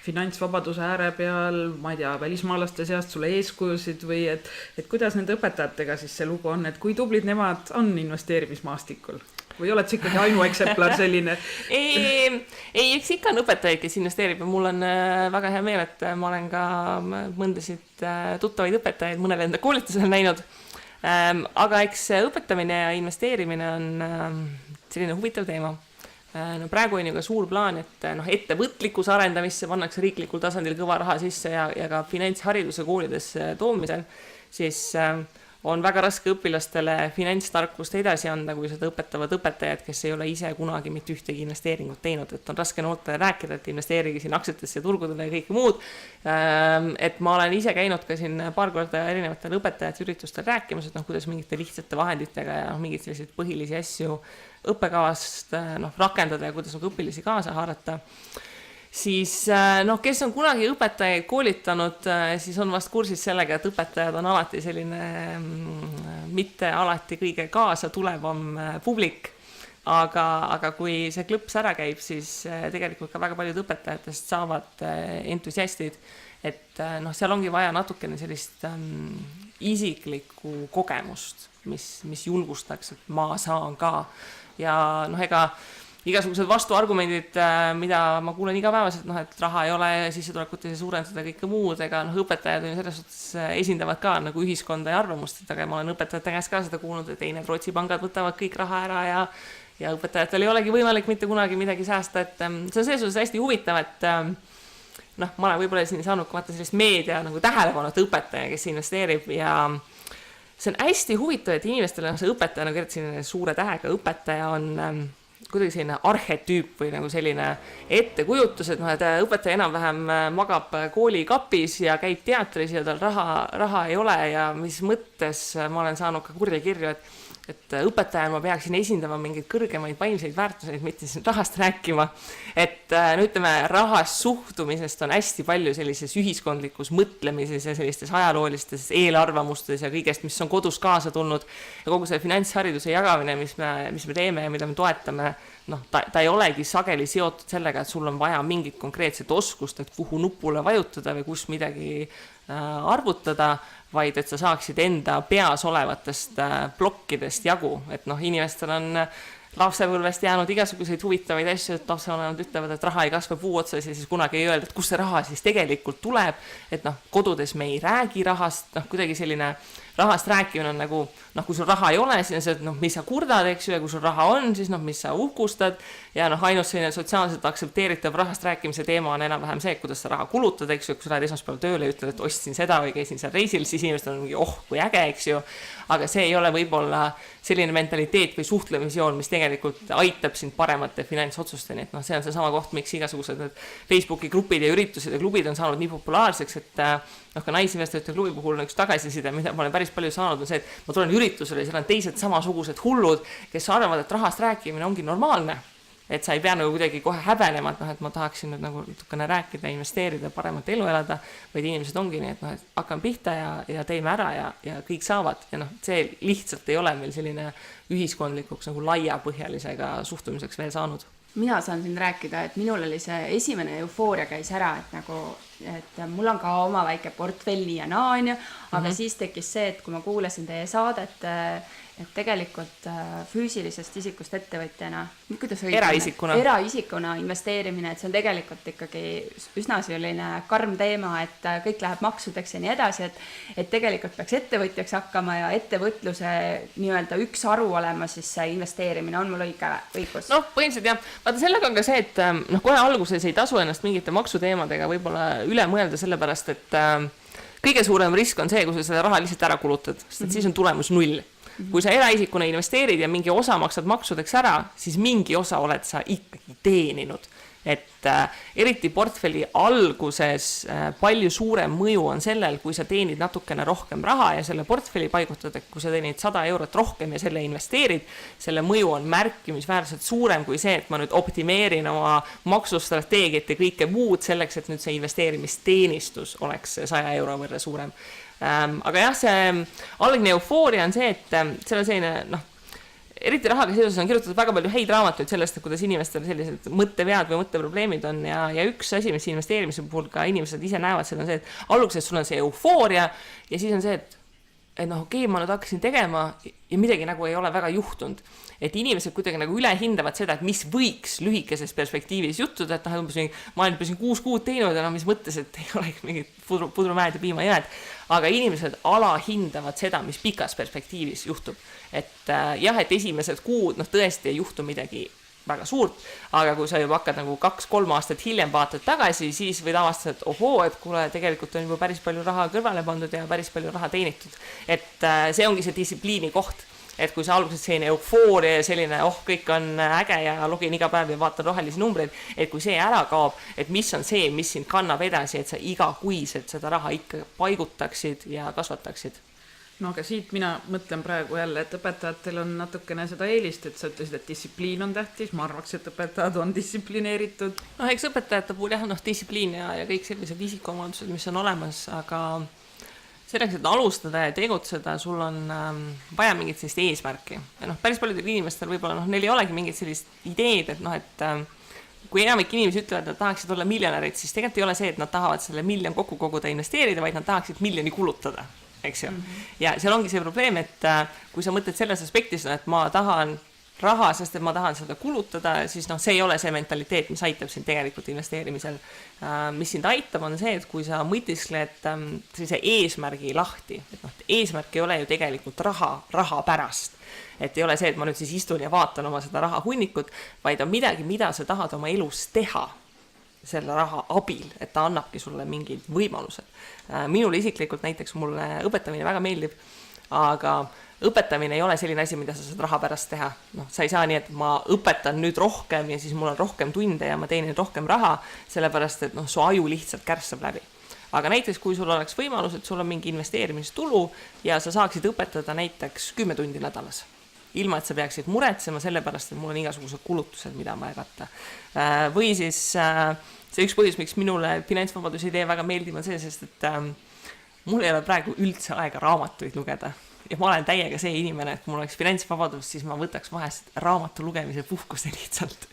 finantsvabaduse ääre peal, ma ei tea, välismaalaste seast sulle eeskujusid või et kuidas nende õpetajatega siis see lugu on, et kui tublid nemad on investeerimismaastikul? Või oled sa ikkagi ainueksemplar selline? Ei, eks ikka on õpetajaid, kes investeerib ja mul on väga hea meel, et ma olen ka mõndasid tuttavaid õpetajaid mõnele enda koolitusel näinud. Aga eks õpetamine ja investeerimine on selline huvitav teema. Praegu on ju ka suur plaan, et ettevõtlikkuse arendamisse pannakse riiklikul tasandil kõva raha sisse ja ka finantshariduse koolidesse toomisel, siis on väga raske õpilastele finantstarkust edasi anda, kui seda õpetavad õpetajad, kes ei ole ise kunagi mitte ühtegi investeeringut teinud, et on raske noortele rääkida, et investeerigi siin aktsiatesse ja turgudele ja kõike muud. Et ma olen ise käinud ka siin paar korda erinevatel õpetajate üritustel rääkimas, et kuidas mingite lihtsate vahenditega ja mingid sellised põhilisi asju õppekavast rakendada ja kuidas õpilisi kaasa haarata. Siis kes on kunagi õpetajaid koolitanud, siis on vast kursis sellega, et õpetajad on alati selline mitte alati kõige kaasa tulevam publik. aga kui see klõps ära käib, siis tegelikult ka väga paljud õpetajatest saavad entusiastid, et noh, seal ongi vaja natukene sellist isiklikku kogemust, mis julgustaks, et ma saan ka. Ja noh, ega igasugused vastuargumendid, mida ma kuulen igapäevaselt, noh, et raha ei ole, sissetulekut ei suurendada, kõike muud, ega noh, õpetajad on selles suhtes esindavad ka nagu ühiskonda ja arvamust, et aga ma olen õpetajate käest ka seda kuulnud, et need Rootsi pangad võtavad kõik raha ära ja õpetajatel ei olegi võimalik mitte kunagi midagi säästa, et see on selles suhtes hästi huvitav, et noh, ma olen võib-olla siin saanud vaata sellist meedia nagu tähelepanu, et õpetaja, kes investeerib ja see on hästi huvitav, et inimestele see õpetaja, nagu eriti selline suure tähega õpetaja on kuidagi selline arhetüüp või nagu selline ettekujutus, et noh, et õpetaja enam-vähem magab koolikapis ja käib teatris ja tal raha ei ole ja mis mõttes ma olen saanud ka kurja kirju, et õpetajana ma peaksin esindama mingeid kõrgemaid vaimseid väärtuseid, mitte siin rahast rääkima. Et no ütleme, rahast suhtumisest on hästi palju sellises ühiskondlikus mõtlemises ja sellistes ajaloolistes eelarvamustes ja kõigest, mis on kodus kaasa tulnud. Ja kogu see finantshariduse jagamine, mis me teeme ja mida me toetame, noh, ta ei olegi sageli seotud sellega, et sul on vaja mingit konkreetset oskust, et kuhu nupule vajutada või kus midagi arvutada, vaid et sa saaksid enda peas olevatest plokkidest jagu, et noh, inimestel on lapsepõlvest jäänud igasuguseid huvitavaid asju, et lapsevanemad ütlevad, et raha ei kasva puu otsas ja siis kunagi ei öelda, et kust see raha siis tegelikult tuleb, et noh, kodudes me ei räägi rahast, noh, kuidagi selline rahast rääkimine on nagu, noh, kui sul raha ei ole, siis on see, et noh, mis sa kurdad, eks ju, ja kui sul raha on, siis noh, mis sa uhkustad ja noh, ainult selline sotsiaalselt aktsepteeritav rahast rääkimise teema on enam-vähem see, kuidas sa raha kulutad, eks ju, kui sa lähed esmaspäeval tööle ja ütled, et ostsin seda või käisin seal reisil, siis inimestel on mingi, kui äge, eks ju, aga see ei ole võib-olla selline mentaliteet või suhtlemisjoon, mis tegelikult aitab sind paremate finantsotsusteni, et noh, see on seesama koht, miks igasugused Facebooki grupid ja üritused ja klubid on saanud nii populaarseks, et noh, ka naisinvestorite klubi puhul on üks tagasiside, mida ma olen päris palju saanud, on see, et ma tulen üritusele ja seal on teised samasugused hullud, kes arvavad, et rahast rääkimine ongi normaalne. Et sa ei pea nagu kuidagi kohe häbenema, et noh, et ma tahaksin nüüd nagu natukene rääkida, investeerida, paremat elu elada, vaid inimesed ongi nii, et noh, et hakkan pihta ja teeme ära ja kõik saavad. Ja noh, see lihtsalt ei ole meil selline ühiskondlikuks nagu laiapõhjalisega suhtumiseks veel saanud. Mina saan siin rääkida, et minul oli see esimene eufooria käis ära, et nagu, et mul on ka oma väike portfell nii ja naa, on ju, aga siis tekkis see, et kui ma kuulasin teie saadet, et tegelikult füüsilisest isikust ettevõtjana, kuidas eraisikuna investeerimine, et see on tegelikult ikkagi üsna selline karm teema, et kõik läheb maksudeks ja nii edasi, et tegelikult peaks ettevõtjaks hakkama ja ettevõtluse nii-öelda üks haru olema siis see investeerimine, on mul õigus? Noh, põhimõtteliselt jah. Vaata, sellega on ka see, et noh, kohe alguses ei tasu ennast mingite maksuteemadega võib-olla üle mõelda sellepärast, et kõige suurem risk on see, kui sa seda raha lihtsalt ära kulutad, sest siis on tulemus 0. Kui sa eraisikuna investeerid ja mingi osa maksad maksudeks ära, siis mingi osa oled sa ikkagi teeninud. Et eriti portfelli alguses palju suurem mõju on sellel, kui sa teenid natukene rohkem raha ja selle portfelli paigutad, et kui sa teenid 100 eurot rohkem ja selle investeerid, selle mõju on märkimisväärselt suurem kui see, et ma nüüd optimeerin oma maksustrateegiat ja kõike muud selleks, et nüüd see investeerimisteenistus oleks 100 euro võrra suurem. Aga jah, see algne eufooria on see, et seal on selline, noh, eriti rahaga seoses on kirjutatud väga palju häid raamatuid sellest, et kuidas inimestel sellised mõttevead või mõtteprobleemid on ja üks asi, mis investeerimise puhul ka inimesed ise näevad, see on see, et alguses sul on see eufooria ja siis on see, et noh, okei, ma nüüd hakkasin tegema ja midagi nagu ei ole väga juhtunud. Et inimesed kuidagi nagu üle hindavad seda, et mis võiks lühikeses perspektiivis juttuda, et noh, ma olen 6 kuud teinud ja mis mõttes, et ei ole mingid pudrumäed ja piimajääd, aga inimesed alahindavad seda, mis pikas perspektiivis juhtub. Et jah, et esimesed kuud, noh, tõesti ei juhtu midagi väga suurt, aga kui sa juba hakkad nagu 2-3 aastat hiljem vaatad tagasi, siis võid avastada, et ohoo, et kuule, tegelikult on juba päris palju raha kõrvale pandud ja päris palju raha teenitud. Et see ongi see distsipliini koht, et kui sa alguses selline eufooria ja selline, kõik on äge ja login iga päev ja vaatan rohelisi numbreid, et kui see ära kaob, et mis on see, mis sind kannab edasi, et sa igakuiselt seda raha ikka paigutaksid ja kasvataksid. No aga siit mina mõtlen praegu jälle, et õpetajatel on natukene seda eelist, et sa ütlesid, et distsipliin on tähtis, ma arvaks, et õpetajad on distsiplineeritud. No eks õpetajate puhul jah, distsipliin ja kõik sellised isikuomadused, mis on olemas, aga selleks, et alustada ja tegutseda, sul on vaja mingit sellist eesmärki. Ja päris paljudel inimestel võib-olla neil ei olegi mingit sellist ideed, et kui enamik inimesi ütlevad, et nad tahaksid olla miljonärid, siis tegelikult ei ole see, et nad tahavad selle miljon kokku koguda investeerida, vaid nad tahaksid miljoni kulutada, eks ju. Ja seal ongi see probleem, et kui sa mõtled selles aspektis, et ma tahan raha, sest et ma tahan seda kulutada, siis see ei ole see mentaliteet, mis aitab sind tegelikult investeerimisel. Mis sind aitab, on see, et kui sa mõtiskled sellise eesmärgi lahti, et eesmärk ei ole ju tegelikult raha pärast. Et ei ole see, et ma nüüd siis istun ja vaatan oma seda raha hunnikut, vaid on midagi, mida sa tahad oma elus teha selle raha abil, et ta annabki sulle mingid võimalused. Minule isiklikult näiteks mulle õpetamine väga meeldib, aga õpetamine ei ole selline asi, mida sa saad raha pärast teha. Sa ei saa nii, et ma õpetan nüüd rohkem ja siis mul on rohkem tunde ja ma teenin rohkem raha, sellepärast, et su aju lihtsalt kärssab läbi. Aga näiteks, kui sul oleks võimalus, et sul on mingi investeerimistulu ja sa saaksid õpetada näiteks 10 tundi nädalas, ilma et sa peaksid muretsema sellepärast, et mul on igasugused kulutused, mida ma ei katta. Või siis see üks põhjus, miks minule finantsvabaduse idee väga meeldib, on see, sest et mul ei ole praegu üldse aega raamatuid lugeda. Ja ma olen täiega see inimene, et kui mul oleks finantsvabadus, siis ma võtaks vahest raamatu lugemise puhkuse lihtsalt.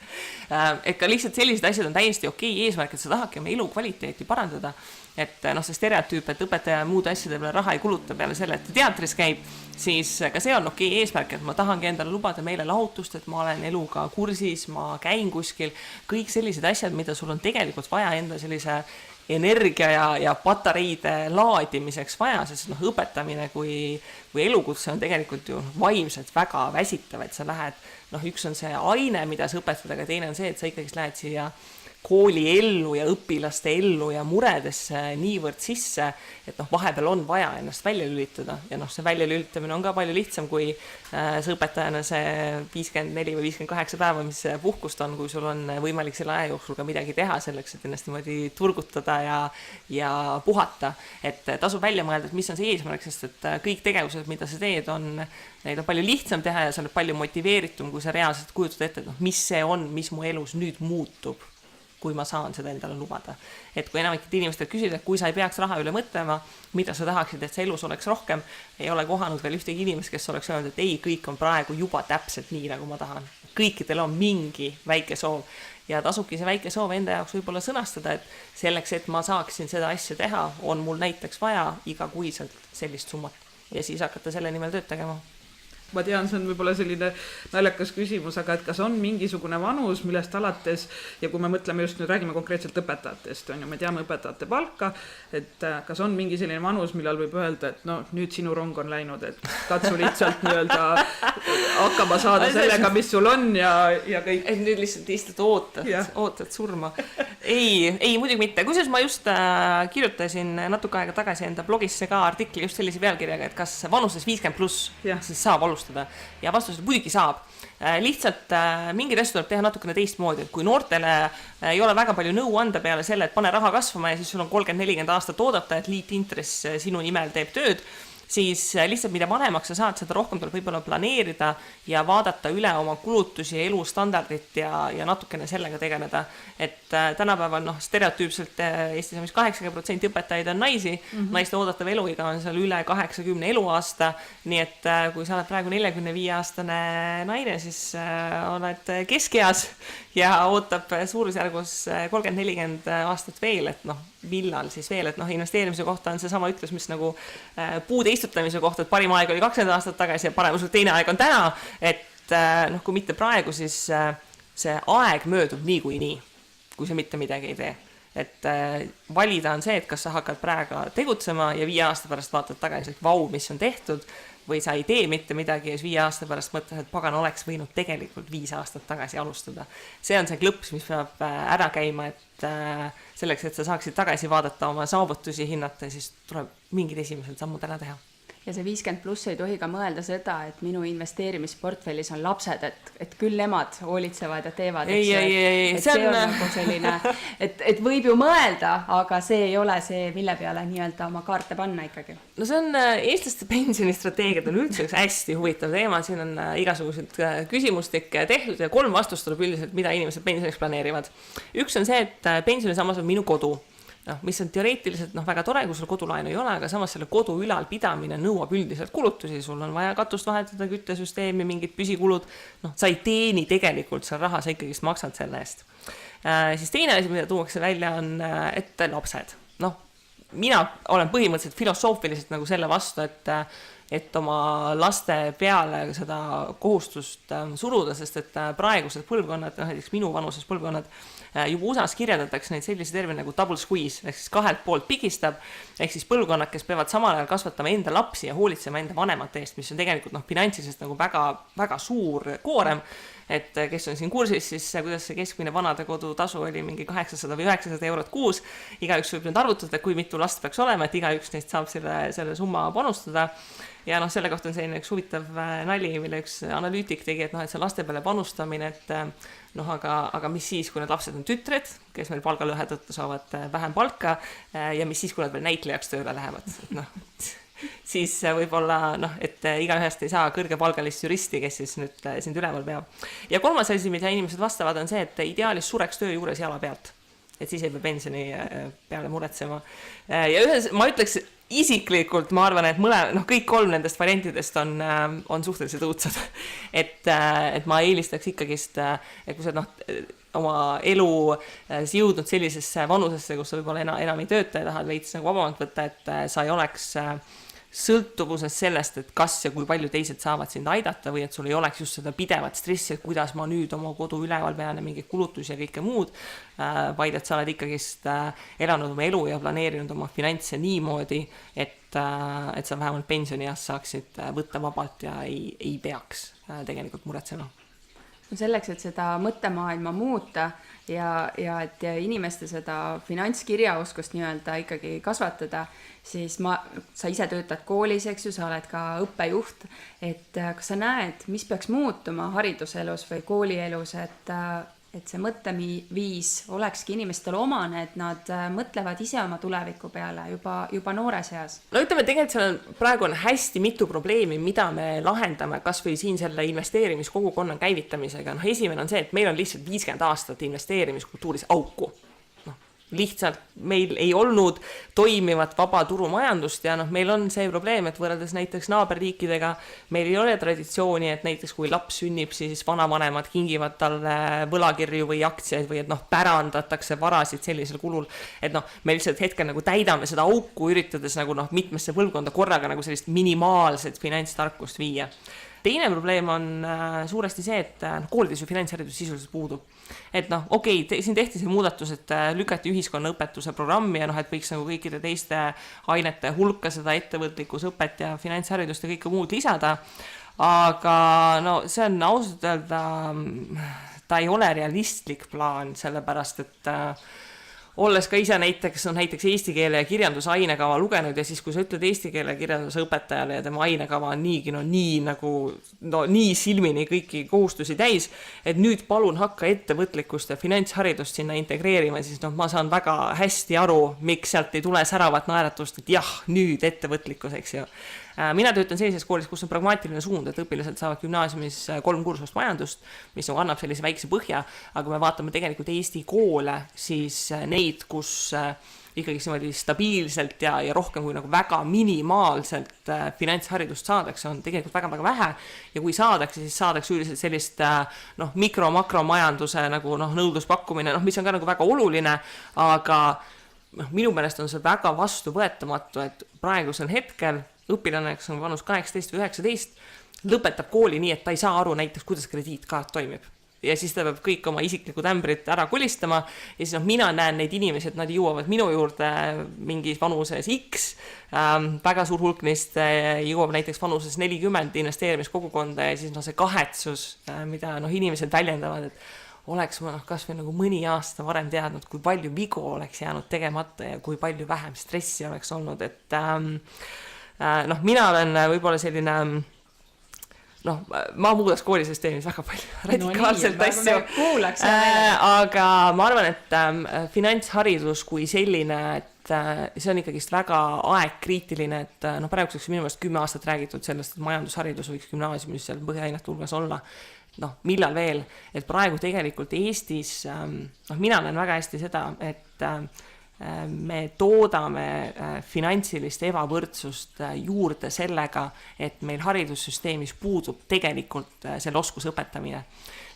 Et ka lihtsalt sellised asjad on täiesti okei eesmärk, et sa tahadki oma elu kvaliteeti parandada. Et see stereotüüp, et õpetaja muude asjade peale raha ei kuluta peale selle, et teatris käib, siis ka see on okei eesmärk, et ma tahangi endale lubada meile lahutust, et ma olen eluga kursis, ma käin kuskil, kõik sellised asjad, mida sul on tegelikult vaja enda sellise energia ja patareide laadimiseks vaja, sest õpetamine kui elukutse on tegelikult ju vaimselt väga väsitav, et sa lähed, üks on see aine, mida sa õpetad, aga teine on see, et sa ikkagi lähed siia kooli ellu ja õpilaste ellu ja muredesse niivõrd sisse, et vahepeal on vaja ennast välja lülitada ja see välja lülitamine on ka palju lihtsam, kui see õpetajana see 54 või 58 päeva, mis puhkust on, kui sul on võimalik selle aja jooksul ka midagi teha selleks, et ennast niimoodi turgutada ja puhata. Et tasub välja mõelda, et mis on see eesmärk, sest et kõik tegevused, mida sa teed, neid on palju lihtsam teha ja sa oled palju motiveeritum, kui sa reaalselt kujutad ette, et mis see on, mis mu elus nüüd muutub, kui ma saan seda endale lubada. Et kui enamikid inimestel küsida, et kui sa ei peaks raha üle mõtlema, mida sa tahaksid, et see elus oleks rohkem, ei ole kohanud veel ühtegi inimest, kes oleks öelnud, et ei, kõik on praegu juba täpselt nii, nagu ma tahan. Kõikidel on mingi väike soov ja tasubki see väike soov enda jaoks võib-olla sõnastada, et selleks, et ma saaksin seda asja teha, on mul näiteks vaja igakuiselt sellist summat ja siis hakata selle nimel tööd tegema. Ma tean, see on võib-olla selline naljakas küsimus, aga et kas on mingisugune vanus, millest alates, ja kui me mõtleme just nüüd, räägime konkreetselt õpetajatest, me teame õpetajate palka, et kas on mingi selline vanus, millal võib öelda, et nüüd sinu rong on läinud, et katsu lihtsalt hakkama saada sellega, mis sul on ja kõik. Et nüüd lihtsalt ootad surma. Ei, muidugi mitte. Kusjuures ma just kirjutasin natuke aega tagasi enda blogisse ka artikli just sellise pealkirjaga, et kas vanuses 50+, siis saab alustada. Ja vastus muidugi saab. Lihtsalt mingid asjad tuleb teha natukene teistmoodi, et kui noortele ei ole väga palju nõu anda peale selle, et pane raha kasvama ja siis sul on 30-40 aastat oodata, et liitintress sinu nimel teeb tööd, siis lihtsalt mida vanemaks sa saad, seda rohkem tuleb võib-olla planeerida ja vaadata üle oma kulutusi ja elustandardit ja natukene sellega tegeleda. Et tänapäeval stereotüüpselt Eestis on 80% õpetajaid on naisi, naiste oodatav eluiga on seal üle 80 eluaasta, nii et kui sa oled praegu 45-aastane naine, siis oled keskeas ja ootab suurusjärgus 30-40 aastat veel, et millal siis veel, et investeerimise kohta on see sama ütlus, mis nagu puude istutamise kohta, et parim aeg oli 20 aastat tagasi ja paremusel teine aeg on täna, et kui mitte praegu, siis see aeg möödub niikuinii, kui sa mitte midagi ei tee. Et valida on see, et kas sa hakkad praegu tegutsema ja 5 aasta pärast vaatad tagasi, et vau, mis on tehtud, või sa ei tee mitte midagi ja 5 aasta pärast mõtled, et pagan oleks võinud tegelikult 5 aastat tagasi alustada. See on see klõps, mis peab ära käima, et selleks, et sa saaksid tagasi vaadata oma saavutusi hinnata, siis tuleb mingid esimesed sammud ära teha. Ja see 50+ ei tohi ka mõelda seda, et minu investeerimisportfellis on lapsed, et küll nemad hoolitsevad ja teevad. Ei. See on nagu selline, et võib ju mõelda, aga see ei ole see, mille peale nii-öelda oma kaarte panna ikkagi. No see on eestlaste pensionistrateegiad on üldse üks hästi huvitav teema, siin on igasugused küsimustikke tehtud ja 3 vastust tuleb üldiselt, mida inimesed pensioniks planeerivad. Üks on see, et pensionisammas on minu kodu. mis on teoreetiliselt väga tore, kui sul kodulaenu ei ole, aga samas selle kodu ülalpidamine nõuab üldiselt kulutusi, sul on vaja katust vahetada, küttesüsteemi, mingid püsikulud, sa ei teeni tegelikult seal raha, sa ikkagi maksad selle eest. Siis teine asi, mida tuuakse välja, on ette lapsed. Mina olen põhimõtteliselt filosoofiliselt nagu selle vastu, et oma laste peale seda kohustust suruda, sest et praegused põlvkonnad, näiteks minu vanuses põlvkonnad, juba USA-s kirjeldatakse neid sellise termine nagu double squeeze, ehk siis kahelt poolt pigistab, ehk siis põlvkonnad, kes peavad samal ajal kasvatama enda lapsi ja hoolitsema enda vanemate eest, mis on tegelikult finantsilisest nagu väga, väga suur koorem, et kes on siin kursis, siis kuidas see keskmine vanadekodu tasu oli mingi 800 või 900 eurot kuus, igaüks võib nüüd arvutada, kui mitu last peaks olema, et igaüks neist saab selle summa panustada. Ja selle kohta on selline üks huvitav nali, mille üks analüütik tegi, et see laste peale panustamine, et aga mis siis, kui need lapsed on tütred, kes meil palgalõhe tõttu saavad vähem palka ja mis siis, kui nad veel näitlejaks tööle lähevad. Siis võib-olla, et igaühest ei saa kõrgepalgalist juristi, kes siis nüüd sind üleval peab. Ja kolmas asi, mida inimesed vastavad, on see, et ideaalis sureks töö juures jala pealt. Et siis ei pea pensioni peale muretsema. Ja ma ütleks, isiklikult ma arvan, et kõik kolm nendest variantidest on suhteliselt õudsad. Et ma eelistaks ikkagist, et kui sa oma elu jõudnud sellisesse vanusesse, kus sa võib-olla enam ei tööta ja tahad veits vabamalt võtta, et sa ei oleks sõltuvuses sellest, et kas ja kui palju teised saavad sind aidata või et sul ei oleks just seda pidevat stressi, et kuidas ma nüüd oma kodu üleval pean ja mingeid kulutusi ja kõike muud, vaid et sa oled ikkagist elanud oma elu ja planeerinud oma finantse niimoodi, et sa vähemalt pensionieas saaksid võtta vabalt ja ei peaks tegelikult muretsema. Selleks, et seda mõttemaailma muuta ja et inimeste seda finantskirjaoskust nii-öelda ikkagi kasvatada, siis sa ise töötad koolis, eks ju, sa oled ka õppejuht, et kas sa näed, mis peaks muutuma hariduselus või koolielus, et see mõtteviis olekski inimestel omane, et nad mõtlevad ise oma tuleviku peale juba noores eas. Ütleme, tegelikult praegu on hästi mitu probleemi, mida me lahendame kas või siin selle investeerimiskogukonna käivitamisega. Esimene on see, et meil on lihtsalt 50 aastat investeerimiskultuuris auku. Lihtsalt meil ei olnud toimivat vaba turumajandust ja meil on see probleem, et võrreldes näiteks naaberriikidega meil ei ole traditsiooni, et näiteks kui laps sünnib, siis vanavanemad kingivad talle võlakirju või aktsiaid või et pärandatakse varasid sellisel kulul, et me lihtsalt hetkel täidame seda auku, üritades mitmesse põlvkonda korraga sellist minimaalset finantstarkust viia. Teine probleem on suuresti see, et koolides ju finantsharidus sisuliselt puudub. Et siin tehti see muudatus, et lükati ühiskonnaõpetuse programmi ja et võiks kõikide teiste ainete hulka seda ettevõtlikkusõpet ja finantsharidust ja kõike muud lisada. Aga see on ausalt öelda, ta ei ole realistlik plaan, sellepärast et olles ka ise näiteks eesti keele ja kirjanduse ainekava lugenud ja siis, kui sa ütled eesti keele ja kirjanduse õpetajale ja tema ainekava on nii silmini kõiki kohustusi täis, et nüüd palun hakka ettevõtlikkust ja finantsharidust sinna integreerima, siis ma saan väga hästi aru, miks sealt ei tule säravat naeratust, et jah, nüüd ettevõtlikkus, eks ju. Mina töötan sellises koolis, kus on pragmaatiline suund, et õpilased saavad gümnaasiumis 3 kursust majandust, mis annab sellise väikse põhja, aga me vaatame tegelikult Eesti koole, siis neid, kus ikkagi stabiilselt ja rohkem kui väga minimaalselt finantsharidust saadakse, on tegelikult väga-väga vähe ja kui saadakse, siis saadakse üldiselt sellist mikro-makromajanduse nõudluspakkumine, mis on ka väga oluline, aga minu meelest on see väga vastuvõetamatu, et praegusel hetkel õpilane, kes on vanus 18 või 19, lõpetab kooli nii, et ta ei saa aru näiteks, kuidas krediitkaart toimib. Ja siis ta peab kõik oma isiklikud ämbrid ära kulistama ja siis mina näen neid inimesi, et nad jõuavad minu juurde mingis vanuses X, väga suur hulk neist jõuab näiteks vanuses 40 investeerimiskogukonda ja siis see kahetsus, mida inimesed väljendavad, et oleks ma kas või mõni aasta varem teadnud, kui palju vigu oleks jäänud tegemata ja kui palju vähem stressi oleks olnud, et mina olen võib-olla selline ma muudaks koolisüsteemis väga palju radikaalselt asju, aga ma arvan, et finantsharidus kui selline, et see on ikkagist väga aegkriitiline, et praeguseks minu meelest 10 aastat räägitud sellest, et majandusharidus võiks gümnaasiumis seal põhiainete hulgas olla, millal veel, et praegu tegelikult Eestis, mina näen väga hästi seda, et me toodame finantsilist ebavõrdsust juurde sellega, et meil haridussüsteemis puudub tegelikult selle oskuse õpetamine.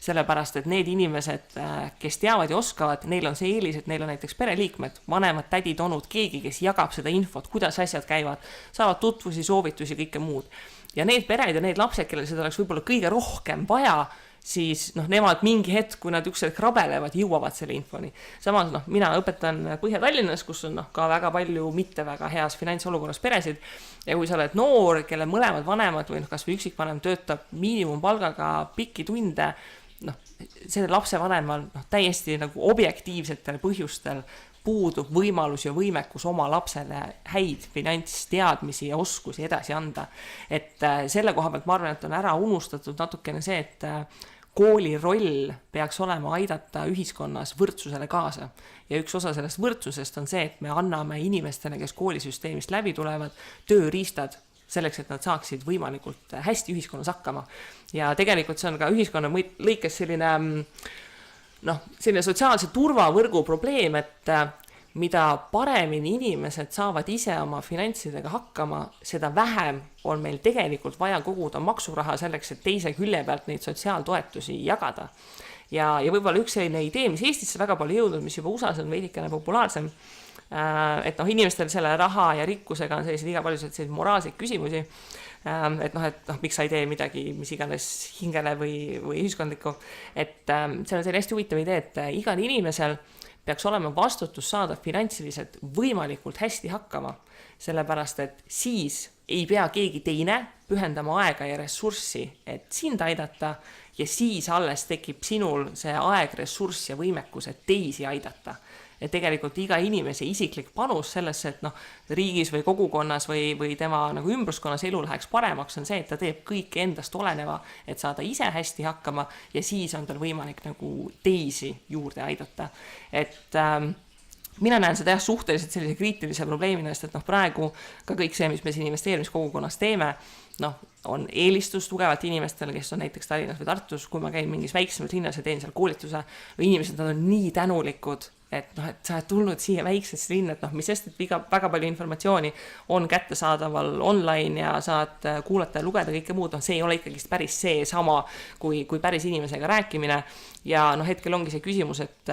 Sellepärast, et need inimesed, kes teavad ja oskavad, neil on see eelis, et neil on näiteks pereliikmed, vanemad, tädid, onud, keegi, kes jagab seda infot, kuidas asjad käivad, saavad tutvusi, soovitusi, kõike muud. Ja need pered ja need lapsed, kellel seda oleks võib-olla kõige rohkem vaja, siis nemad mingi hetk, kui nad üks hetk rabelevad, jõuavad selle infoni. Samas mina õpetan Põhja-Tallinnas, kus on ka väga palju mitte väga heas finantsolukorras peresid ja kui sa oled noor, kelle mõlemad vanemad või kas või üksikvanem töötab miinimumpalgaga pikki tunde, selle lapse vanemal täiesti nagu objektiivsetel põhjustel puudub võimalus ja võimekus oma lapsele häid finantsteadmisi ja oskusi edasi anda. Et selle koha pealt ma arvan, et on ära unustatud natukene see, et kooli roll peaks olema aidata ühiskonnas võrdsusele kaasa. Ja üks osa sellest võrdsusest on see, et me anname inimestele, kes koolisüsteemist läbi tulevad, tööriistad selleks, et nad saaksid võimalikult hästi ühiskonnas hakkama. Ja tegelikult see on ka ühiskonna lõikes selline sotsiaalse turvavõrgu probleem, et mida paremini inimesed saavad ise oma finantsidega hakkama, seda vähem on meil tegelikult vaja koguda maksuraha selleks, et teise külje pealt neid sotsiaaltoetusi jagada. Ja võib-olla üks selline idee, mis Eestisse väga palju jõudnud, mis juba USAs on veidikene populaarsem, et inimestel selle raha ja rikkusega on sellised igapaljusid moraalseid küsimusi, et miks sa ei tee midagi, mis iganes hingele või ühiskondlikku, et see on selline hästi huvitav idee, et igal inimesel peaks olema vastutus saada finantsiliselt võimalikult hästi hakkama, sellepärast et siis ei pea keegi teine pühendama aega ja ressurssi, et sind aidata ja siis alles tekib sinul see aeg, ressurss ja võimekus, et teisi aidata. Et tegelikult iga inimese isiklik panus sellesse, et riigis või kogukonnas või tema ümbruskonnas elu läheks paremaks, on see, et ta teeb kõik endast oleneva, et saada ise hästi hakkama ja siis on tal võimalik teisi juurde aidata. Et mina näen seda suhteliselt sellise kriitilise probleemina, sest et praegu ka kõik see, mis me siin investeerimiskogukonnas teeme, on eelistus tugevalt inimestele, kes on näiteks Tallinnas või Tartus, kui ma käin mingis väiksemas linnas ja teen seal koolituse, või inimesed on nii tänulikud, et sa oled tulnud siia väiksesse linna, et mis sest, et väga palju informatsiooni on kättesaadaval online ja saad kuulata ja lugeda kõike muud, see ei ole ikkagi päris see sama kui päris inimesega rääkimine ja hetkel ongi see küsimus, et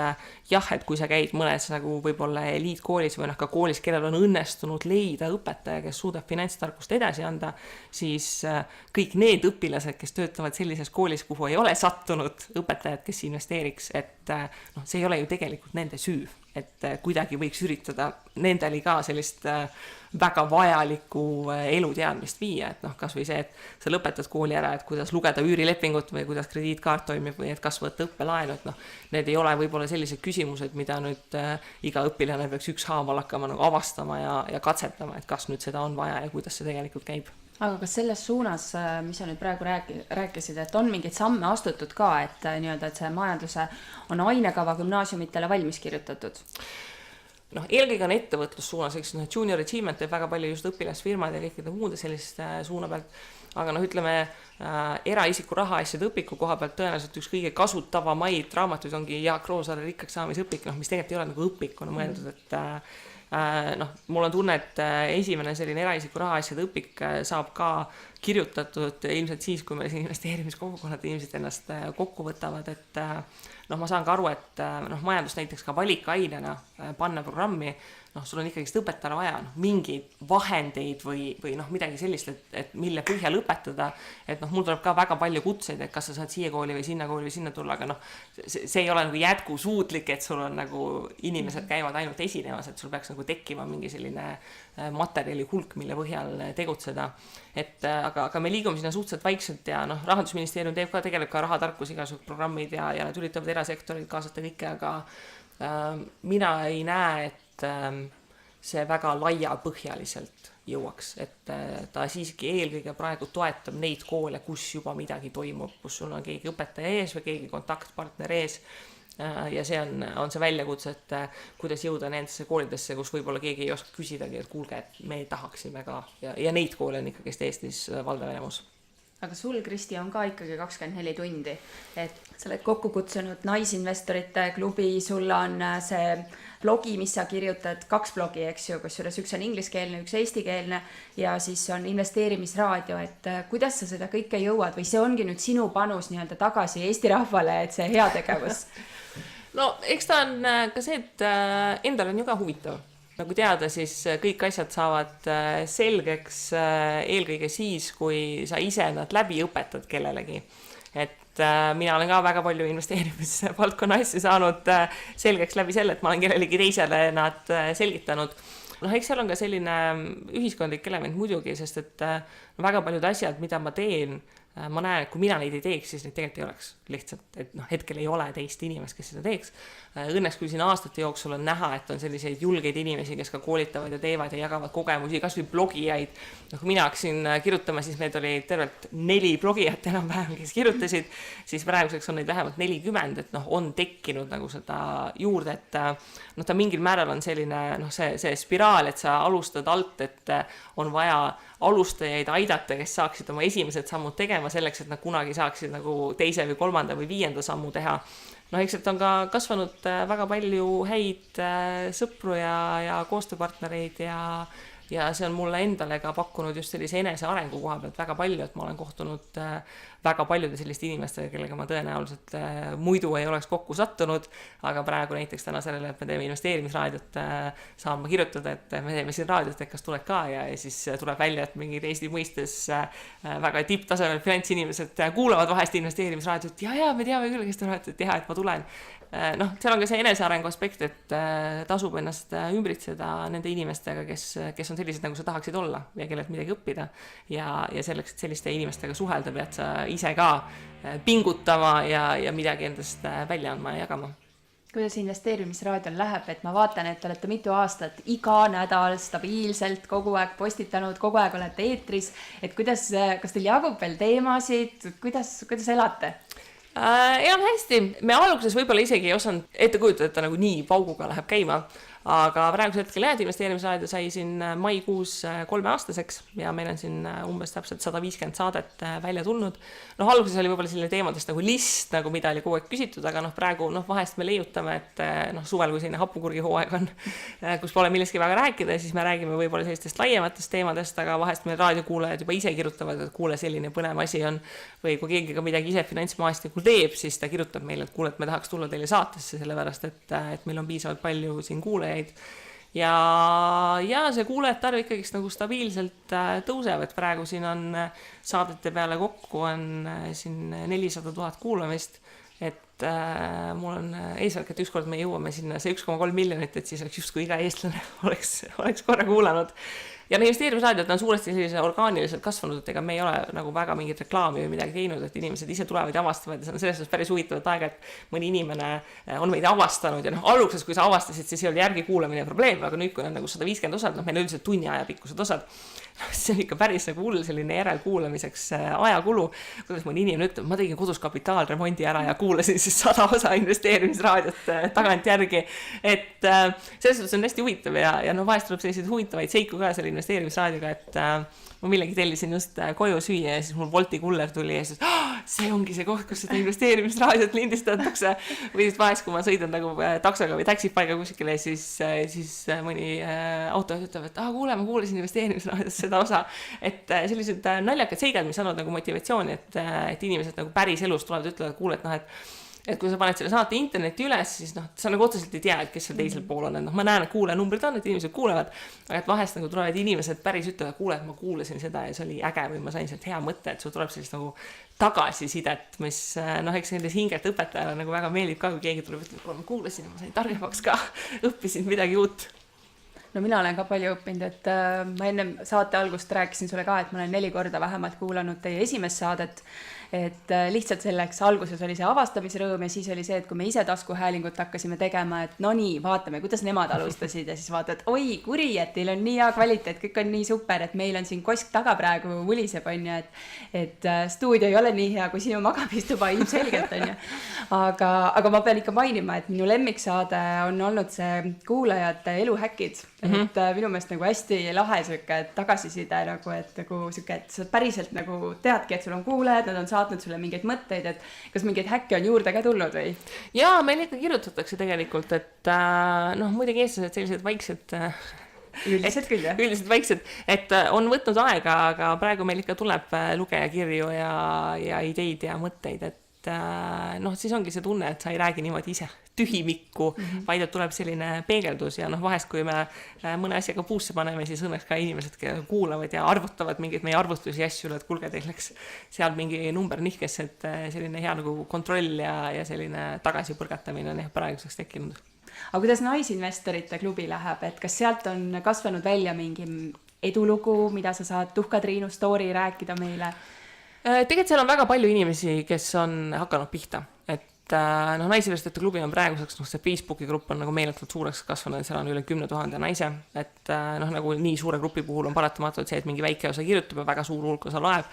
jah, et kui sa käid mõnes võib-olla eliitkoolis või ka koolis, kellel on õnnestunud leida õpetaja, kes suudab finantstarkust edasi anda, siis kõik need õpilased, kes töötavad sellises koolis, kuhu ei ole sattunud õpetajad, kes investeeriks, et see ei ole ju tegelikult nende süü, et kuidagi võiks üritada nendeli ka sellist väga vajalikku eluteadmist viia, et kas või see, et sa lõpetad kooli ära, et kuidas lugeda üürilepingut või kuidas krediitkaart toimib või et kas võtta õppelaenu, et need ei ole võib-olla sellised küsimused, mida nüüd iga õpilane peaks ükshaaval hakkama avastama ja katsetama, et kas nüüd seda on vaja ja kuidas see tegelikult käib. Aga kas selles suunas, mis sa nüüd praegu rääkisid, et on mingeid samme astutud ka, et et see majanduse on ainekava gümnaasiumitele valmis kirjutatud? Eelkõige on ettevõtlus suunas, eks Junior Achievement teeb väga palju just õpilasfirmad ja kõikide muude sellist suuna pealt, aga ütleme, eraisiku rahaasjade õpiku koha pealt tõenäoliselt üks kõige kasutavamaid raamatuid ongi Jaak Roosaare rikkaks saamise õpik, mis tegelikult ei ole õpikuna mõeldud, et mul on tunne, et esimene selline eraisiku rahaasjade õpik saab ka kirjutatud ilmselt siis, kui meil siin investeerimiskogukonnad inimesed ennast kokku võtavad, et ma saan ka aru, et majandus näiteks ka valikainena panna programmi, sul on ikkagi õpetajale vaja mingeid vahendeid või midagi sellist, et mille põhjal õpetada, et mul tuleb ka väga palju kutseid, et kas sa saad siia kooli või sinna tulla, aga see ei ole jätkusuutlik, et sul on inimesed käivad ainult esinemas, et sul peaks tekkima mingi selline materjali hulk, mille põhjal tegutseda, aga me liigume sinna suhteliselt vaikselt ja Rahandusministeerium tegeleb ka rahatarkus igasugused programmid ja nad üritavad erasektorit kaasata kõike, aga mina ei näe, et see väga laiapõhjaliselt jõuaks, et ta siiski eelkõige praegu toetab neid koole, kus juba midagi toimub, kus sul on keegi õpetaja ees või keegi kontaktpartner ees ja see on see väljakutse, et kuidas jõuda nendesse koolidesse, kus võib-olla keegi ei oska küsidagi, et kuulge, et me tahaksime ka ja neid koole on ikkagi Eestis valdav enamus. aga sul, Kristi, on ka ikkagi 24 tundi, et sa oled kokku kutsunud naisinvestorite klubi, sul on see blogi, mis sa kirjutad, 2 blogi, eks ju, kusjuures üks on ingliskeelne, üks eestikeelne ja siis on investeerimisraadio, et kuidas sa seda kõike jõuad või see ongi nüüd sinu panus nii-öelda tagasi Eesti rahvale, et see heategevus? No eks ta on ka see, et endal on ju ka huvitav. Nagu teada, siis kõik asjad saavad selgeks eelkõige siis, kui sa ise nad läbi õpetad kellelegi. Et mina olen ka väga palju investeerimisvaldkonna asju saanud selgeks läbi selle, et ma olen kellelegi teisele nad selgitanud. Eks seal on ka selline ühiskondlik element muidugi, sest et väga paljud asjad, mida ma teen, ma näen, et kui mina neid ei teeks, siis neid tegelikult ei oleks lihtsalt, et hetkel ei ole teist inimest, kes seda teeks. Õnneks kui siin aastate jooksul on näha, et on selliseid julgeid inimesi, kes ka koolitavad ja teevad ja jagavad kogemusi, kas või blogijaid. Kui mina hakkasin kirjutama, siis need oli tervelt 4 blogijat enam-vähem, kes kirjutasid, siis praeguseks on neid vähemalt 40, et on tekkinud nagu seda juurde, et ta mingil määral on selline see spiraal, et sa alustad alt, et on vaja alustajaid aidata, kes saaksid oma esimesed sammud tegema selleks, et nad kunagi saaksid nagu teise või 3. või 5. sammu teha. Eks on ka kasvanud väga palju häid sõpru ja koostööpartnereid ja see on mulle endale ka pakkunud just sellise enesearengu koha pealt väga palju, et ma olen kohtunud väga paljude selliste inimestega, kellega ma tõenäoliselt muidu ei oleks kokku sattunud, aga praegu näiteks täna sellele, et me teeme investeerimisraadiot, saan ma kirjutada, et me teeme siin raadiot, et kas tuled ka ja siis tuleb välja, et mingid Eesti mõistes väga tipptasemel finantsinimesed kuulavad vahest investeerimisraadiot ja me teame küll, kes te olete, et et ma tulen. Seal on ka see enesearengu aspekt, et tasub ennast ümbritseda nende inimestega, kes on sellised, nagu sa tahaksid olla ja kellelt midagi õppida ja selleks, et selliste inimestega suhelda, pead sa ise ka pingutama ja midagi endast välja andma ja jagama. Kuidas investeerimisraadiol läheb, et ma vaatan, et olete mitu aastat iga nädal stabiilselt kogu aeg postitanud, kogu aeg olete eetris, et kas teil jagub veel teemasid, kuidas elate? Hästi, me alguses võib-olla isegi ei osanud ette kujutada, et ta nagu nii pauguga läheb käima, aga praegusel hetkel investeerimisraadio sai siin maikuus 3-aastaseks ja meil on siin umbes täpselt 150 saadet välja tulnud. Alguses oli võib-olla selline teemadest nagu list, nagu mida oli kogu aeg küsitud, aga praegu vahest me leiutame, et suvel, kui selline hapukurgi hooaeg on, kus pole millestki väga rääkida, siis me räägime võib-olla sellistest laiematest teemadest, aga vahest meil raadiokuulajad juba ise kirjutavad, et kuule, selline põnev asi on, või kui keegi ka midagi ise finantsmaastikul teeb, siis ta kirjutab meile, et kuule, et me tahaks tulla teile saatesse, sellepärast, et meil on piisavalt palju siin kuulajaid. Ja see kuulajate arv ikkagi nagu stabiilselt tõuseb, et praegu siin on saadete peale kokku on siin 400 000 kuulamist, et mul on eesmärk, et ükskord me jõuame sinna see 1,3 miljonit, et siis oleks justkui iga eestlane oleks korra kuulanud. Ja investeerimisraadiot on suuresti sellise orgaaniliselt kasvanud, et ega me ei ole nagu väga mingit reklaami või midagi teinud, et inimesed ise tulevad ja avastavad ja see on selles suhtes päris huvitavat aega, et mõni inimene on meid avastanud ja alguses, kui sa avastasid, siis ei olnud järgi kuulamine probleem, aga nüüd, kui on nagu 150 osad, meil on üldiselt tunni aja pikkused osad, see on ikka päris nagu hull selline järelkuulamiseks ajakulu, kuidas mõni inimene ütleb, ma tegin kodus kapitaalremondi ära ja kuulasin siis 100 osa investeerimisraadiot tagant järgi, et selles suhtes on hästi huvitav ja vahest tuleb selliseid huvitavaid seiku ka selle investeerimisraadioga, et ma millegi tellisin just koju süüa ja siis mul Wolti kuller tuli ja siis see ongi see koht, kus seda investeerimisraadiot lindistatakse või siis vahest, kui ma sõidan nagu taksoga või taksipaiga kuskile, siis mõni auto ütleb, et kuule, ma kuulasin investeerimisraadiot seda osa, et sellised naljakad seigad, mis annavad nagu motivatsiooni, et inimesed nagu päris elus tulevad ja ütlevad, kuule, et kui sa paned selle saate interneti üles, siis sa nagu otseselt ei tea, et kes seal teisel pool on. Ma näen, et kuulajanumbrid on, et inimesed kuulevad, aga et vahest nagu tulevad inimesed päris ütlevad, kuule, et ma kuulasin seda ja see oli äge või ma sain sealt hea mõte, et sul tuleb sellist nagu tagasisidet, mis eks nendes hingelt õpetajale nagu väga meeldib ka, kui keegi tuleb, et ma kuulasin ja ma sain targemaks ka, õppisin midagi uut. No mina olen ka palju õppinud, et ma enne saate algust rääkisin sulle ka, et ma olen 4 korda vähemalt kuulanud teie esimest saadet, et lihtsalt selleks alguses oli see avastamisrõõm ja siis oli see, et kui me ise taskuhäälingut hakkasime tegema, et no nii, vaatame, kuidas nemad alustasid ja siis vaatad, oi kuri, et teil on nii hea kvaliteet, kõik on nii super, et meil on siin kosk taga praegu vuliseb, on ju, et stuudio ei ole nii hea kui sinu magamistuba ilmselgelt, on ju. Aga ma pean ikka mainima, et minu lemmiksaade on olnud see kuulajate eluhäkid. et minu meelest nagu hästi lahe sihuke tagasiside nagu, et nagu sihuke, et sa päriselt nagu teadki, et sul on kuulajad, nad on saatnud sulle mingeid mõtteid, et kas mingeid häkke on juurde ka tulnud või? Jaa, meil ikka kirjutatakse tegelikult, et noh, muidugi eestlased sellised vaiksed Üldiselt küll, jah? Üldiselt vaiksed, et on võtnud aega, aga praegu meil ikka tuleb lugejakirju ja ideid ja mõtteid, et noh, siis ongi see tunne, et sa ei räägi niimoodi ise tühimikku, vaid et tuleb selline peegeldus ja noh, vahest kui me mõne asjaga puusse paneme, siis õnneks ka inimesed kuulavad ja arvutavad mingeid meie arvutusi ja asju, et kuulge, teil läks seal mingi number nihkes, et selline hea nagu kontroll ja selline tagasipõrgatamine on jah praeguseks tekkinud. Aga kuidas Naisinvestorite klubi läheb, et kas sealt on kasvanud välja mingi edulugu, mida sa saad Tuhka Triinu story rääkida meile? Tegelikult seal on väga palju inimesi, kes on hakanud pihta, et noh, Naisinvestorite klubi on praeguseks, noh, see Facebooki grupp on nagu meeletult suureks kasvanud, seal on üle 10 000 naise, et noh, nagu nii suure grupi puhul on paratamatult see, et mingi väike osa kirjutab ja väga suur hulk osa loeb.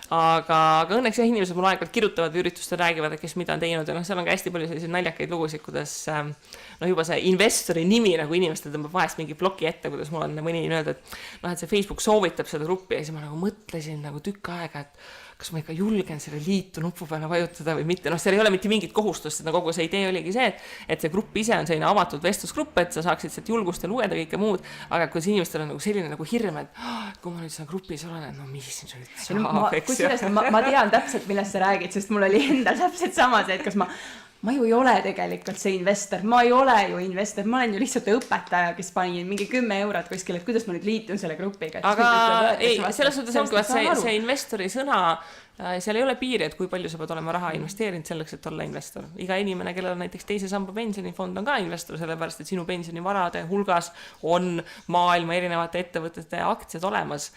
Aga õnneks jah, inimesed mul aeg-ajalt kirjutavad või üritustel räägivad, et kes mida on teinud ja noh, seal on ka hästi palju selliseid naljakaid lugusid, kuidas noh, juba see investori nimi nagu inimestel tõmbab vahest mingi ploki ette, kuidas mul on mõni öelda, et noh, et see Facebook soovitab seda gruppi ja siis ma nagu mõtlesin nagu tükk aega, et kas ma ikka julgen selle liitu nupu peale vajutada või mitte. Noh, seal ei ole mitte mingit kohustust, et kogu see idee oligi see, et see grupp ise on selline avatud vestlusgrupp, et sa saaksid sealt julgust ja lugeda kõike muud, aga kui see inimestel on nagu selline nagu hirm, et kui ma nüüd seal grupis olen, et no mis siin sul saab, eks ju. Ma tean täpselt, millest sa räägid, sest mul oli endal täpselt sama see, et kas ma ju ei ole tegelikult see investor, ma ei ole ju investor, ma olen ju lihtsalt õpetaja, kes pani mingi 10 eurot kuskil, et kuidas ma nüüd liitun selle grupiga. Aga ei, selles suhtes ongi, et see investori sõna, seal ei ole piiri, et kui palju sa pead olema raha investeerinud selleks, et olla investor. Iga inimene, kellel on näiteks teise samba pensionifond, on ka investor, sellepärast, et sinu pensionivarade hulgas on maailma erinevate ettevõtete aktsiad olemas.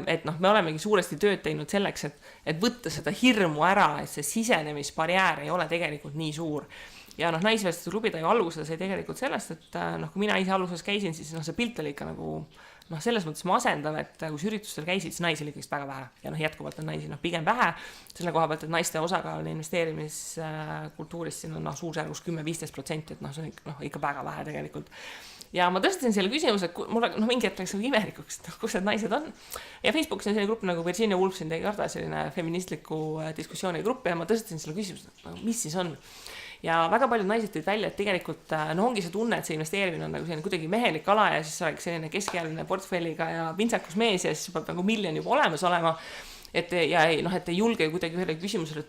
Et noh, me olemegi suuresti tööd teinud selleks, et võtta seda hirmu ära, et see sisenemisbarjäär ei ole tegelikult nii suur. Ja noh, Naisinvestorite klubi ta ju alguses ei tegelikult sellest, et noh, kui mina ise alguses käisin, siis noh, see pilt oli ikka nagu noh, selles mõttes masendav, et kui üritustel käisid, siis naisi oli kõigest väga vähe ja noh, jätkuvalt on naisi noh, pigem vähe selle koha pealt, et naiste osakaal investeerimiskultuuris siin on noh, suursärgus 10-15%, et noh, see on ikka väga vähe tegelikult. Ja ma tõstasin selle küsimuse, et mul noh, mingi hetk läks imelikuks, et kus need naised on. Ja Facebookis on selline grupp nagu Virginia Woolf siin tegi karda, selline feministliku diskussiooni grupp ja ma tõstasin selle küsimuse, et mis siis on. Ja väga paljud naised tõid välja, et tegelikult no ongi see tunne, et see investeerimine on nagu selline kuidagi mehelik ala ja siis sa oleks selline keskealine portfelliga ja pintsakus mees ja siis peab nagu miljon juba olemas olema. Et ja ei, noh, et ei julge kuidagi ühele küsimusele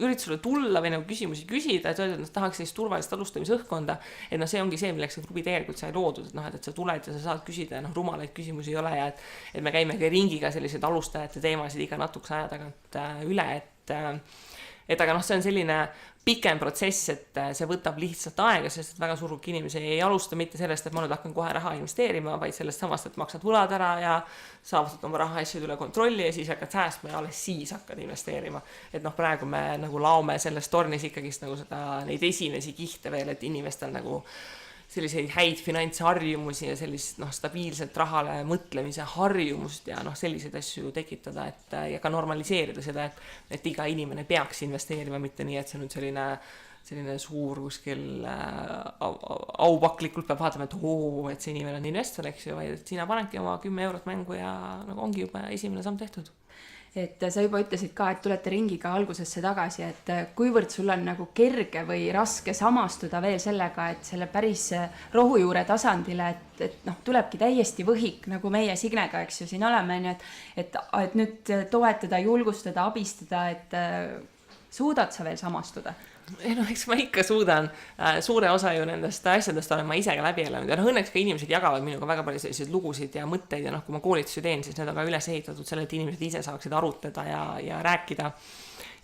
üritusele tulla või nagu küsimusi küsida, et öelda, et tahaks sellist turvalist alustamisõhkkonda, et noh, see ongi see, milleks see grupi tegelikult sai loodud, et noh, et sa tuled ja sa saad küsida ja noh, rumalaid küsimusi ei ole ja et me käime ka ringiga selliseid alustajate teemasid iga natukese aja tagant üle, et aga noh, see on selline pikem protsess, et see võtab lihtsalt aega, sest et väga suur hulk inimesi ei alusta mitte sellest, et ma nüüd hakkan kohe raha investeerima, vaid sellest samast, et maksad võlad ära ja saavutad oma raha asjad üle kontrolli ja siis hakkad säästma ja alles siis hakkad investeerima. Et noh, praegu me nagu laome selles tornis ikkagist nagu neid esimesi kihte veel, et inimestel nagu selliseid häid finantsharjumusi ja sellist noh, stabiilselt rahale mõtlemise harjumust ja noh, selliseid asju tekitada, et ja ka normaliseerida seda, et iga inimene peaks investeerima, mitte nii, et see nüüd selline suur kuskil aupaklikult peab vaatama, et see inimene on investor, eks ju, vaid et sina panedki oma 10 eurot mängu ja nagu ongi juba esimene samm tehtud. Et sa juba ütlesid ka, et tulete ringiga algusesse tagasi, et kuivõrd sul on nagu kerge või raske samastuda veel sellega, et selle päris rohujuure tasandile, et noh, tulebki täiesti võhik, nagu meie Signega, eks ju, siin oleme, et nüüd toetada, julgustada, abistada, et suudad sa veel samastuda? No, eks ma ikka suudan. Suure osa ju nendest asjadest olen ma ise ka läbi elanud ja õnneks ka inimesed jagavad minuga väga palju selliseid lugusid ja mõtteid ja noh, kui ma koolitusi teen, siis need on ka üles ehitatud selle, et inimesed ise saaksid arutleda ja rääkida.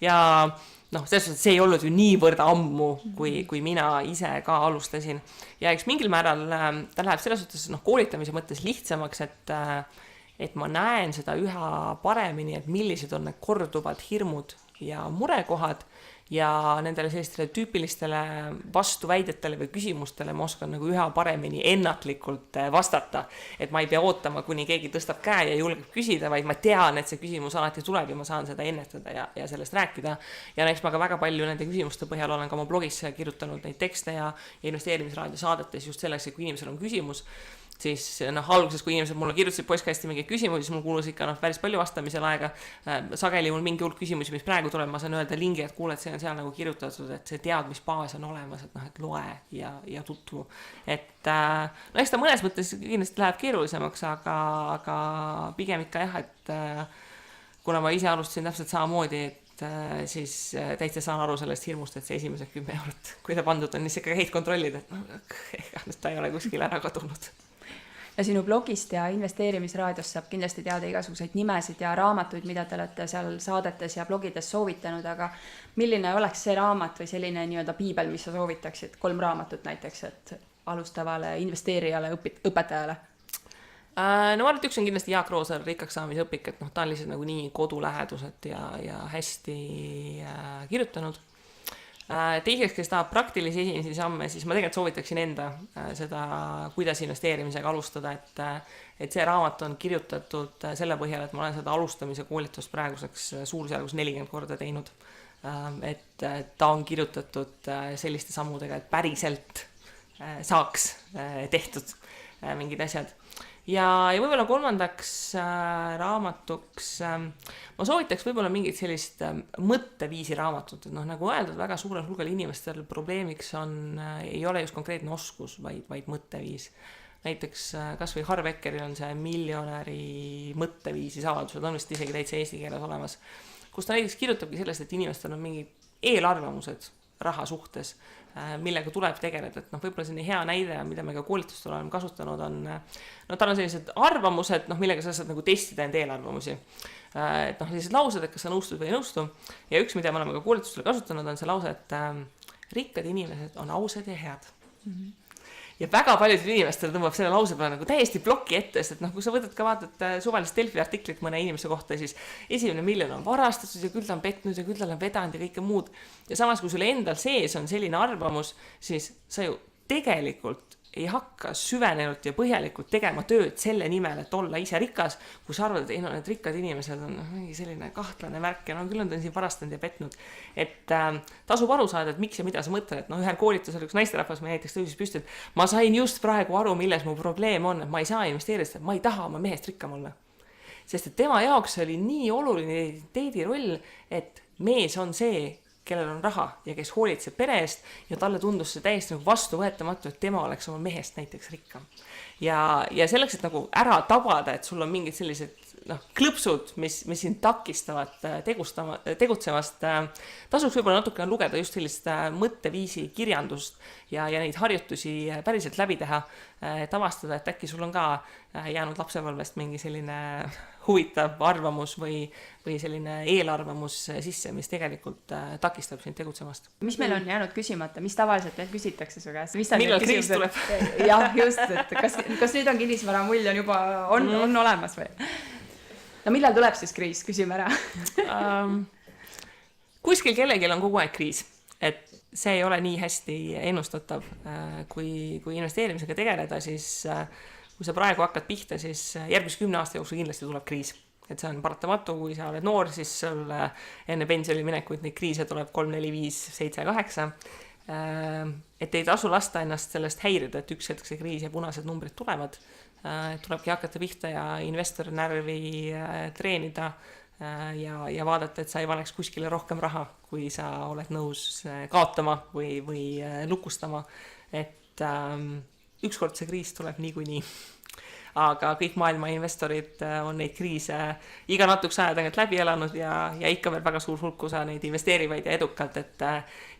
Ja noh, selles suhtes see ei olnud ju niivõrd ammu, kui mina ise ka alustasin. Ja eks mingil määral ta läheb selles suhtes koolitamise mõttes lihtsamaks, et ma näen seda üha paremini, et millised on need korduvad hirmud ja murekohad ja nendele sellistele tüüpilistele vastuväidetele või küsimustele ma oskan nagu üha paremini ennatlikult vastata. Et ma ei pea ootama, kuni keegi tõstab käe ja julgeb küsida, vaid ma tean, et see küsimus alati tuleb ja ma saan seda ennetada ja sellest rääkida. Ja näiteks ma ka väga palju nende küsimuste põhjal olen ka oma blogis kirjutanud neid tekste ja investeerimisraadio saadetes just selleks, et kui inimesel on küsimus, siis alguses, kui inimesed mulle kirjutasid postkasti mingeid küsimusi, siis mul kuulus ikka päris palju vastamisel aega. Sageli mul mingi hulk küsimusi, mis praegu tuleb, ma saan öelda lingi, et kuule, et see on seal nagu kirjutatud, et see teadmisbaas on olemas, et loe ja tutvu. Et eks ta mõnes mõttes kindlasti läheb keerulisemaks, aga pigem ikka jah, et kuna ma ise alustasin täpselt samamoodi, et siis täitsa saan aru sellest hirmust, et see esimesed 10 eurot, kui ta pandud on, siis ikka käid kontrollid, et ta ei ole kuskil ära kadunud. Ja sinu blogist ja investeerimisraadiost saab kindlasti teada igasuguseid nimesid ja raamatuid, mida te olete seal saadetes ja blogides soovitanud, aga milline oleks see raamat või selline nii-öelda piibel, mis sa soovitaksid, 3 raamatut näiteks, et alustavale investeerijale, õpetajale? No ma arvan, et üks on kindlasti Jaak Roosaare rikkaks saamise õpik, et ta on lihtsalt nagu nii kodulähedused ja hästi kirjutanud. Teiseks, kes tahab praktilisi esimesi samme, siis ma tegelikult soovitaksin enda seda, kuidas investeerimisega alustada, et see raamat on kirjutatud selle põhjal, et ma olen seda alustamise koolitust praeguseks suurusjärgus 40 korda teinud. Et ta on kirjutatud selliste sammudega, et päriselt saaks tehtud mingid asjad. Ja võib-olla kolmandaks raamatuks ma soovitaks võib-olla mingit sellist mõtteviisi raamatut, et nagu öeldud, väga suurel hulgal inimestel probleemiks ei ole just konkreetne oskus, vaid mõtteviis. Näiteks kas või Harv Ekeril on see miljonäri mõtteviisi saladused, on vist isegi täitsa eesti keeles olemas, kus ta näiteks kirjutabki sellest, et inimestel on mingid eelarvamused raha suhtes, millega tuleb tegeleda, et võib-olla selline hea näide, mida me ka koolitustel oleme kasutanud, on, tal on sellised arvamused, millega sa saad nagu testida enda eelarvamusi. Et sellised laused, et kas sa nõustud või ei nõustu. Ja üks, mida me oleme ka koolitustel kasutanud, on see lause, et rikkad inimesed on ausad ja head. Ja väga paljudel inimestel tõmbab selle lause peale nagu täiesti ploki ette, sest kui sa võtad ka vaatad suvalist Delfi artiklit mõne inimese kohta, siis 1 miljon on varastatud ja küll ta on petnud ja küll ta on vedanud ja kõike muud. Ja samas, kui sulle endal sees on selline arvamus, siis sa ju tegelikult ei hakka süvenenult ja põhjalikult tegema tööd selle nimel, et olla ise rikas, kui sa arvad, et need rikkad inimesed on mingi selline kahtlane märk ja küll on ta siin varastanud ja petnud. Et tasub aru saada, et miks ja mida sa mõtled. Ühel koolitusel üks naisterahvas me näiteks tõusis püsti, et ma sain just praegu aru, milles mu probleem on, et ma ei saa investeerida, ma ei taha oma mehest rikkam olla. Sest et tema jaoks oli nii oluline identiteedi roll, et mees on see, kellel on raha ja kes hoolitseb pere eest ja talle tundus see täiesti vastuvõetamatu, et tema oleks oma mehest näiteks rikkam. Ja selleks, et ära tabada, et sul on mingid sellised klõpsud, mis sind takistavad tegutsemast, tasuks võib-olla natuke lugeda just sellist mõtteviisi kirjandust ja neid harjutusi päriselt läbi teha, et avastada, et äkki sul on ka jäänud lapsepõlvest mingi selline huvitav arvamus või selline eelarvamus sisse, mis tegelikult takistab sind tegutsemast. Mis meil on jäänud küsimata? Mis tavaliselt veel küsitakse su käest? Millal kriis tuleb? Jah, just, et kas nüüd on kinnisvara mull on juba on olemas või? No millal tuleb siis kriis? Küsime ära. Kuskil kellelgi on kogu aeg kriis, et see ei ole nii hästi ennustatav. Kui investeerimisega tegeleda, siis kui sa praegu hakkad pihta, siis järgmise 10 aasta jooksul kindlasti tuleb kriis. Et see on paratamatu, kui sa oled noor, siis sul enne pensioni minekuid neid kriise tuleb 3, 4, 5, 7, 8. Et ei tasu lasta ennast sellest häirida, et üks hetk see kriis ja punased numbrid tulevad. Tulebki hakata pihta ja investori närvi treenida ja vaadata, et sa ei valeks kuskile rohkem raha, kui sa oled nõus kaotama või lukustama. Et ükskord see kriis tuleb niikuinii. Aga kõik maailma investorid on neid kriise iga natukese aja tagant läbi elanud ja ikka veel väga suur hulk osa neid investeerivaid ja edukalt, et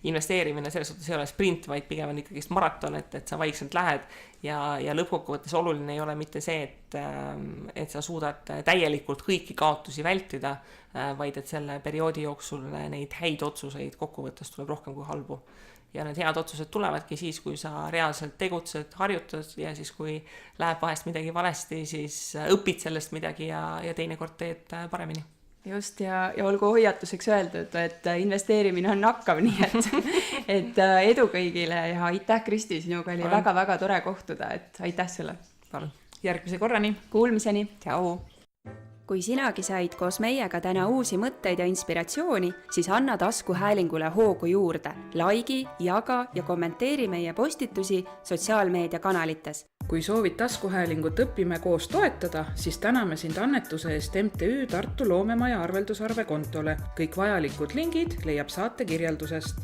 investeerimine selles suhtes ei ole sprint, vaid pigem on ikkagi maraton, et sa vaikselt lähed ja lõppkokkuvõttes oluline ei ole mitte see, et sa suudad täielikult kõiki kaotusi vältida, vaid et selle perioodi jooksul neid häid otsuseid kokkuvõttes tuleb rohkem kui halbu. Ja need head otsused tulevadki siis, kui sa reaalselt tegutsed, harjutad ja siis, kui läheb vahest midagi valesti, siis õpid sellest midagi ja teinekord teed paremini. Just, ja olgu hoiatuseks öeldud, et investeerimine on nakkav, nii et edu kõigile ja aitäh, Kristi, sinuga oli väga-väga tore kohtuda, et aitäh sulle. Järgmise korrani. Kuulmiseni. Tšau. kui sinagi said koos meiega täna uusi mõtteid ja inspiratsiooni, siis anna taskuhäälingule hoogu juurde. Laigi, jaga ja kommenteeri meie postitusi sotsiaalmeediakanalites. Kui soovid taskuhäälingut Õpime koos toetada, siis täname sind annetuse eest MTÜ Tartu Loomemaja arveldusarve kontole. Kõik vajalikud lingid leiab saate kirjeldusest.